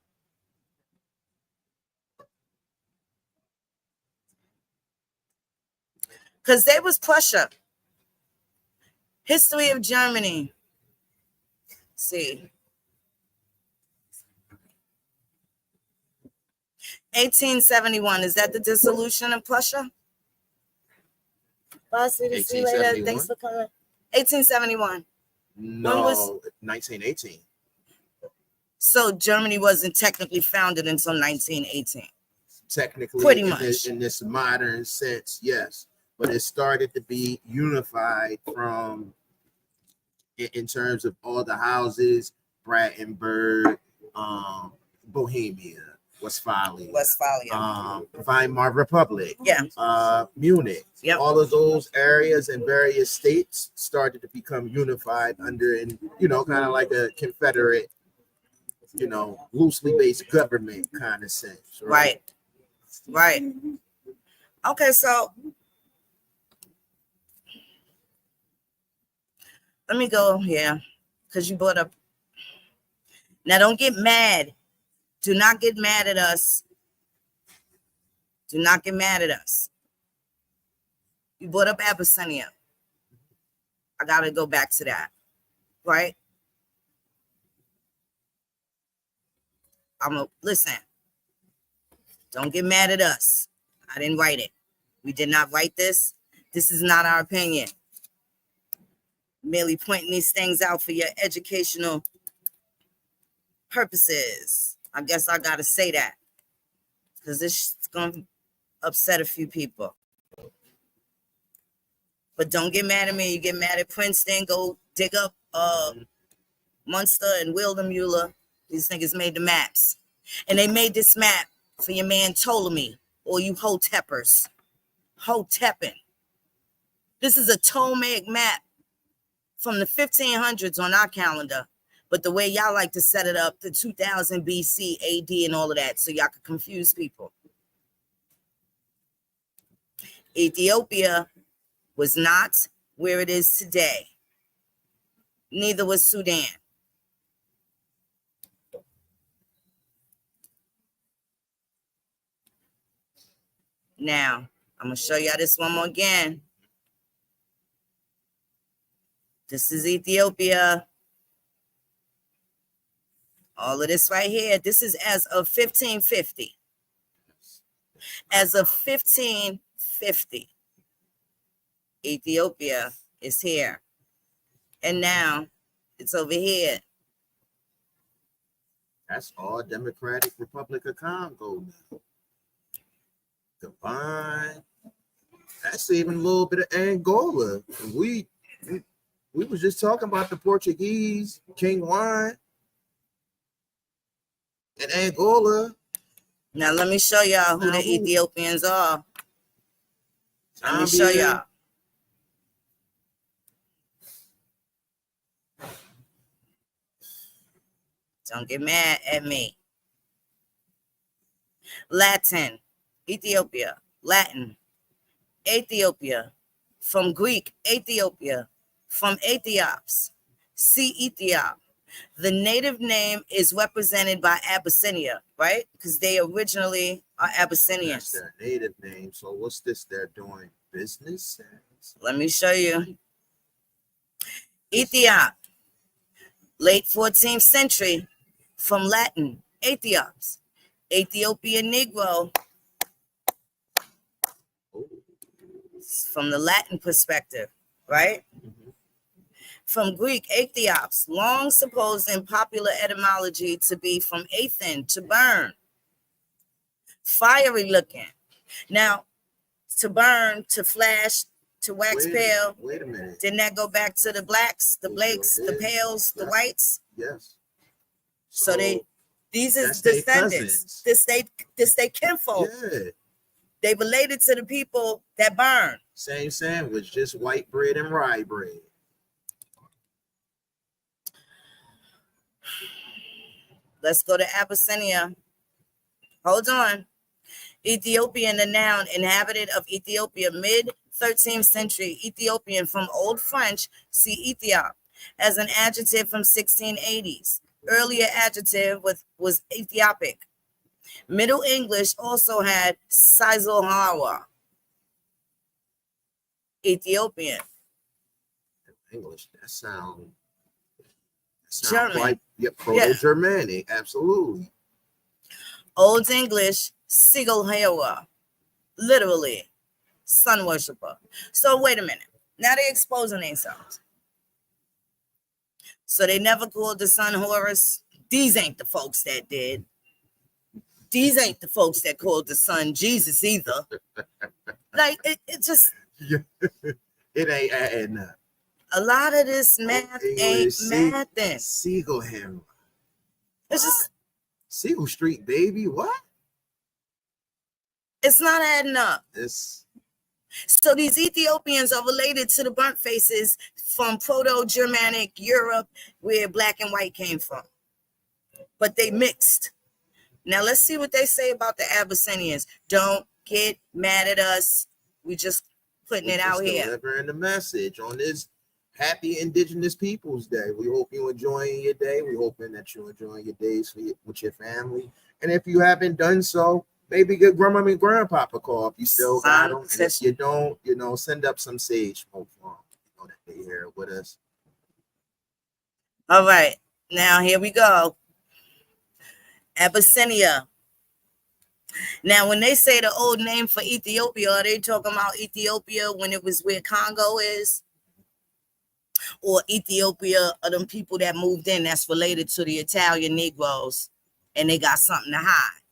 Because they was Prussia. History of Germany. Let's see. 1871. Is that the dissolution of Prussia? Bye, see you later. Thanks for coming. 1871. No, 1918. So Germany wasn't technically founded until 1918. Technically, pretty much in this modern sense, yes, but it started to be unified from in terms of all the houses: Brandenburg, Bohemia, Westphalia, Weimar Republic, Munich. Yep. All of those areas and various states started to become unified under, kind of like a confederate, loosely based government kind of sense. Right. Okay, so let me go here because you brought up. Now, don't get mad. Do not get mad at us. Do not get mad at us. You brought up Abyssinia. I got to go back to that, right? Listen. Don't get mad at us. I didn't write it. We did not write this. This is not our opinion. Merely pointing these things out for your educational purposes. I guess I got to say that because this is going to upset a few people. But don't get mad at me. You get mad at Princeton, go dig up Munster and Wildermuller. These niggas made the maps. And they made this map for your man Ptolemy or you Hoteppers. Hoteppin. This is a Ptolemaic map from the 1500s on our calendar. But the way y'all like to set it up, the 2000 BC, AD, and all of that, so y'all could confuse people. Ethiopia was not where it is today. Neither was Sudan. Now, I'm going to show y'all this one more again. This is Ethiopia. All of this right here, this is as of 1550. As of 1550. Ethiopia is here. And now it's over here. That's all Democratic Republic of Congo now. Divine. That's even a little bit of Angola. We was just talking about the Portuguese King Juan and Angola. Now let me show y'all who the Ethiopians are. Let me show y'all. Don't get mad at me. Latin, Ethiopia. Latin, Ethiopia. From Greek, Ethiopia. From Ethiops, see Ethiop. The native name is represented by Abyssinia, right? Because they originally are Abyssinians. That's their native name. So what's this they're doing business as? Let me show you. Ethiop, late 14th century, from Latin, Ethiops. Ethiopian Negro, from the Latin perspective, right? From Greek, Ethiops, long supposed in popular etymology to be from Athen, to burn. Fiery looking. Now, to burn, to flash, to wax pale. Wait a minute. Didn't that go back to the blacks, the blakes, the pales, the whites? Yes. So these is descendants. This they kinfolk. Yeah. They related to the people that burn. Same sandwich, just white bread and rye bread. Let's go to Abyssinia. Hold on. Ethiopian, the noun, inhabitant of Ethiopia, mid 13th century. Ethiopian, from Old French, see Ethiop, as an adjective from 1680s. Earlier adjective was Ethiopic. Middle English also had Sizohawa, Ethiopian. English, that sound German. Like Proto-Germanic, absolutely. Old English, Sigelhewa, literally, sun worshiper. So wait a minute. Now they're exposing themselves. So they never called the sun Horus. These ain't the folks that did. These ain't the folks that called the sun Jesus either. Like, it just... It ain't adding up. A lot of this math ain't mathing. Seagull It's just... Seagull Street, baby, what? It's not adding up. So these Ethiopians are related to the burnt faces from Proto-Germanic Europe, where black and white came from. But they mixed. Now let's see what they say about the Abyssinians. Don't get mad at us. We just putting it out here. Delivering the message on this happy Indigenous Peoples Day. We hope you're enjoying your day. We're hoping that you're enjoying your days with your family. And if you haven't done so, maybe give grandma and grandpa a call if you still got them. And if you don't, send up some sage smoke for them. You know that they're here with us. All right. Now here we go. Abyssinia. Now, when they say the old name for Ethiopia, are they talking about Ethiopia when it was where Congo is? Or Ethiopia are them people that moved in that's related to the Italian Negroes and they got something to hide?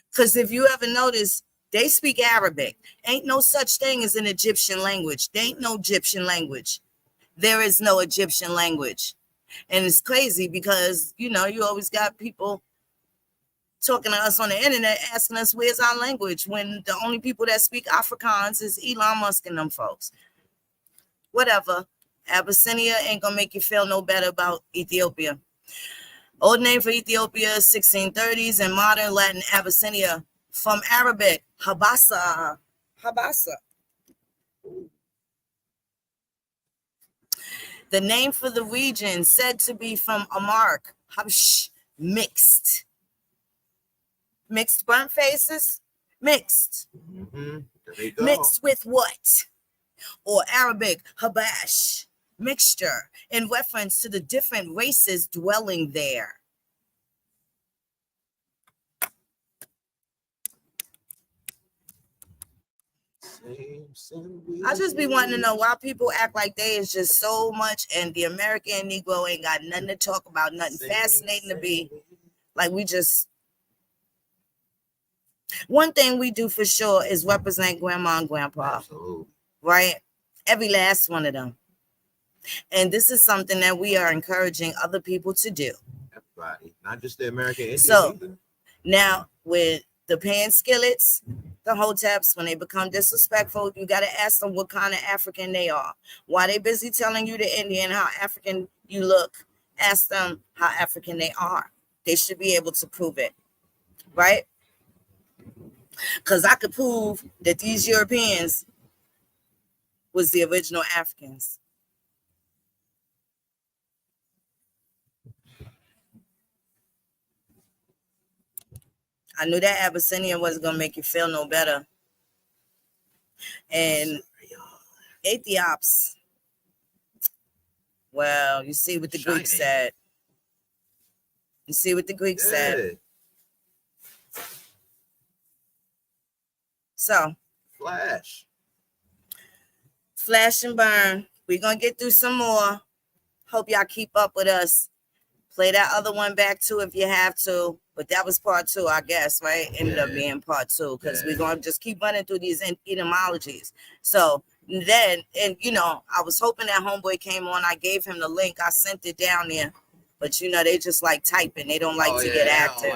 Because if you ever notice, they speak Arabic. Ain't no such thing as an Egyptian language. There ain't no Egyptian language. There is no Egyptian language. And it's crazy because, you always got people talking to us on the internet asking us where's our language when the only people that speak Afrikaans is Elon Musk and them folks. Whatever. Abyssinia ain't gonna make you feel no better about Ethiopia. Old name for Ethiopia, 1630s, and modern Latin Abyssinia. From Arabic, Habasa. The name for the region said to be from Amark, Habsh, mixed. Mixed burnt faces? Mixed. Mixed with what? Or Arabic, Habash, mixture, in reference to the different races dwelling there. I just be wanting to know why people act like they is just so much, and the American Negro ain't got nothing to talk about, nothing fascinating to be. Like, we just, one thing we do for sure is represent grandma and grandpa. Absolutely. Right? Every last one of them. And this is something that we are encouraging other people to do. Everybody, not just the American Indian. So either. Now, with the pan skillets, the hoteps, when they become disrespectful, you got to ask them what kind of African they are. While they busy telling you, the Indian, how African you look, ask them how African they are. They should be able to prove it, right? Because I could prove that these Europeans was the original Africans. I knew that Abyssinian wasn't going to make you feel no better. And Ethiops, well, you see what the Greeks said. You see what the Greeks said. So, flash and burn. We're going to get through some more. Hope y'all keep up with us. Play that other one back too if you have to. But that was part 2, I guess, right? Ended up being part 2 because we're going to just keep running through these etymologies. So then, and you know, I was hoping that homeboy came on. I gave him the link. I sent it down there. But you know, they just like typing. They don't like to get active.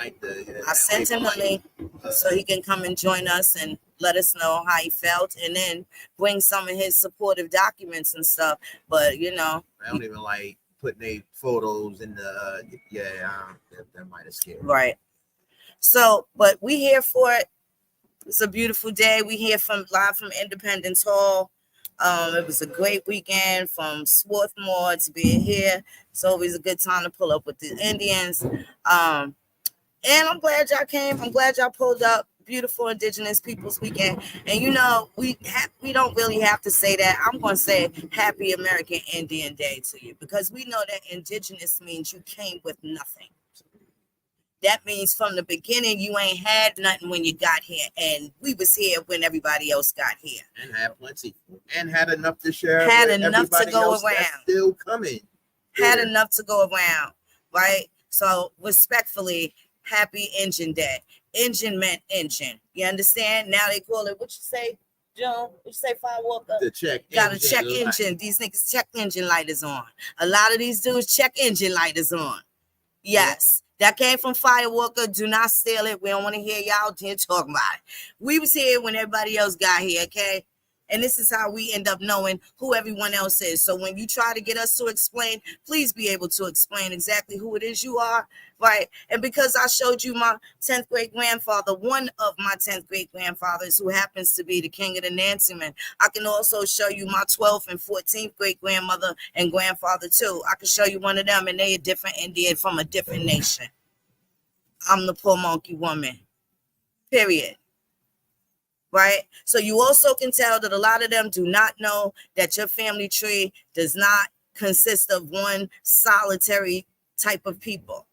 I sent him the link so he can come and join us and let us know how he felt, and then bring some of his supportive documents and stuff. But you know, I don't even like putting their photos in the that might have scared me. Right. So, but we here for it. It's a beautiful day. We here live from Independence Hall. It was a great weekend from Swarthmore to being here. It's always a good time to pull up with the Indians. And I'm glad y'all came. I'm glad y'all pulled up. Beautiful Indigenous Peoples Weekend. And you know, we don't really have to say that. I'm going to say Happy American Indian Day to you, because we know that indigenous means you came with nothing. That means from the beginning, you ain't had nothing when you got here. And we was here when everybody else got here. And had plenty. And had enough to share. Had enough to go around. Still coming. Had enough to go around, right? So respectfully, Happy Engine Day. Engine meant engine. You understand? Now they call it, what you say, John? What you say, Firewalker? The check Got a check engine. These niggas check engine light is on. A lot of these dudes check engine light is on. Yes. That came from Firewalker. Do not steal it. We don't want to hear y'all here talking about it. We was here when everybody else got here, okay? And this is how we end up knowing who everyone else is. So when you try to get us to explain, please be able to explain exactly who it is you are, right? And because I showed you my 10th great grandfather, one of my 10th great grandfathers, who happens to be the king of the Nancymen, I can also show you my 12th and 14th great grandmother and grandfather too. I can show you one of them, and they a different Indian from a different nation. I'm the poor monkey woman, period. Right? So you also can tell that a lot of them do not know that your family tree does not consist of one solitary type of people.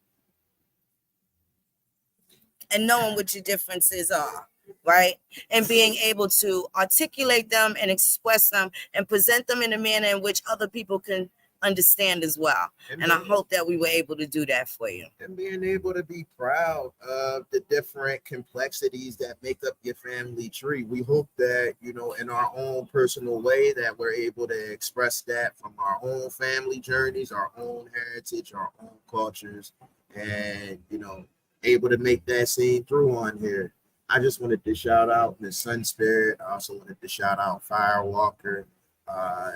And knowing what your differences are, right? And being able to articulate them and express them and present them in a manner in which other people can understand as well. And I hope that we were able to do that for you. And being able to be proud of the different complexities that make up your family tree. We hope that, you know, in our own personal way, that we're able to express that from our own family journeys, our own heritage, our own cultures, and, you know, able to make that scene through on here. I just wanted to shout out Miss Sun Spirit. I also wanted to shout out Firewalker,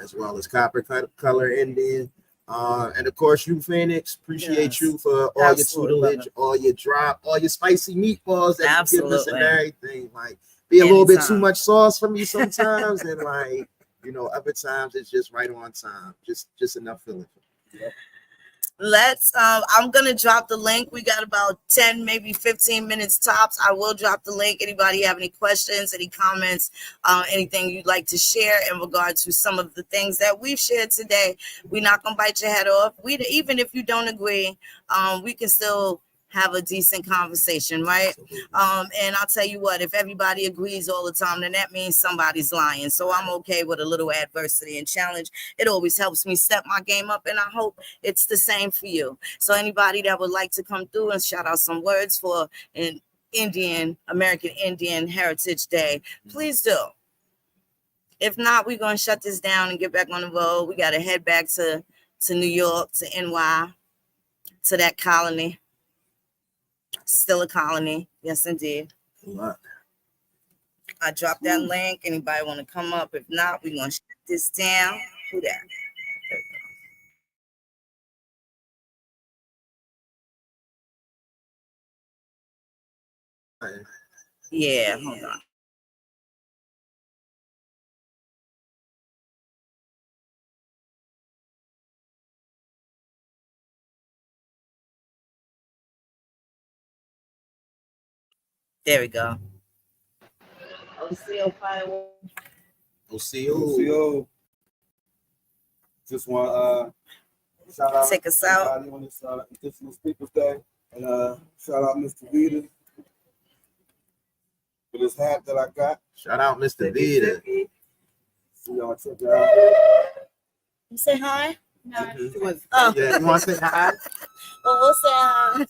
as well as Copper Color Indian. And of course, you, Phoenix, appreciate you for all your tutelage, all your drop, all your spicy meatballs that you give us and everything. Like, be a little bit too much sauce for me sometimes, and like, you know, other times it's just right on time, just enough filling. Yep. Let's I'm gonna drop the link. We got about 10, maybe 15 minutes tops. I will drop the link. Anybody have any questions, any comments, anything you'd like to share in regard to some of the things that we've shared today? We're not gonna bite your head off. Even if you don't agree, we can still have a decent conversation, right? And I'll tell you what, if everybody agrees all the time, then that means somebody's lying. So I'm okay with a little adversity and challenge. It always helps me step my game up, and I hope it's the same for you. So anybody that would like to come through and shout out some words for an American Indian Heritage Day, please do. If not, we're going to shut this down and get back on the road. We got to head back to New York, to NY, to that colony. Still a colony. Yes, indeed. I dropped that link. Anybody want to come up? If not, we're going to shut this down. Who that? Yeah, hold on. There we go. OCO firework. OCO. Just want shout out Take us out on this Indigenous Peoples Day, and shout out Mr. Vita for this hat that I got. Shout out Mr. Vita. See y'all, check it out. You say hi? No. Oh. Yeah, you want to say hi? Well, we'll say hi.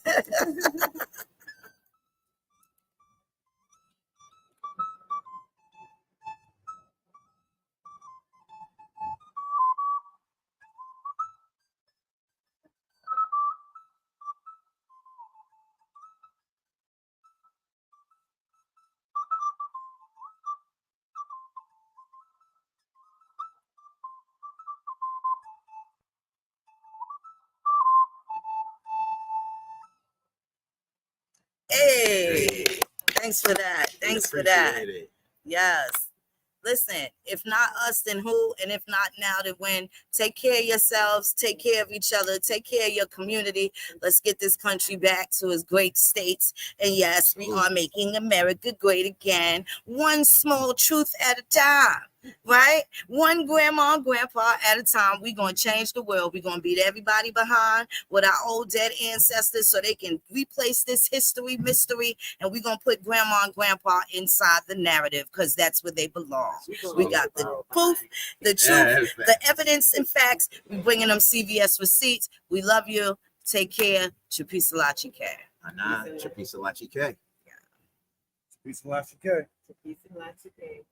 Hey, thanks for that. Thanks for that. Yes. Listen, if not us, then who? And if not now, then when? Take care of yourselves. Take care of each other. Take care of your community. Let's get this country back to its great states. And yes, we are making America great again. One small truth at a time. Right? One grandma and grandpa at a time. We're going to change the world. We're going to beat everybody behind with our old dead ancestors so they can replace this history, mystery, and we're going to put grandma and grandpa inside the narrative because that's where they belong. We got the proof, the truth, the evidence and facts. We're bringing them CVS receipts. We love you. Take care. Chapisalachi K. Chapisalachi K. Chapisalachi K. Chapisalachi K.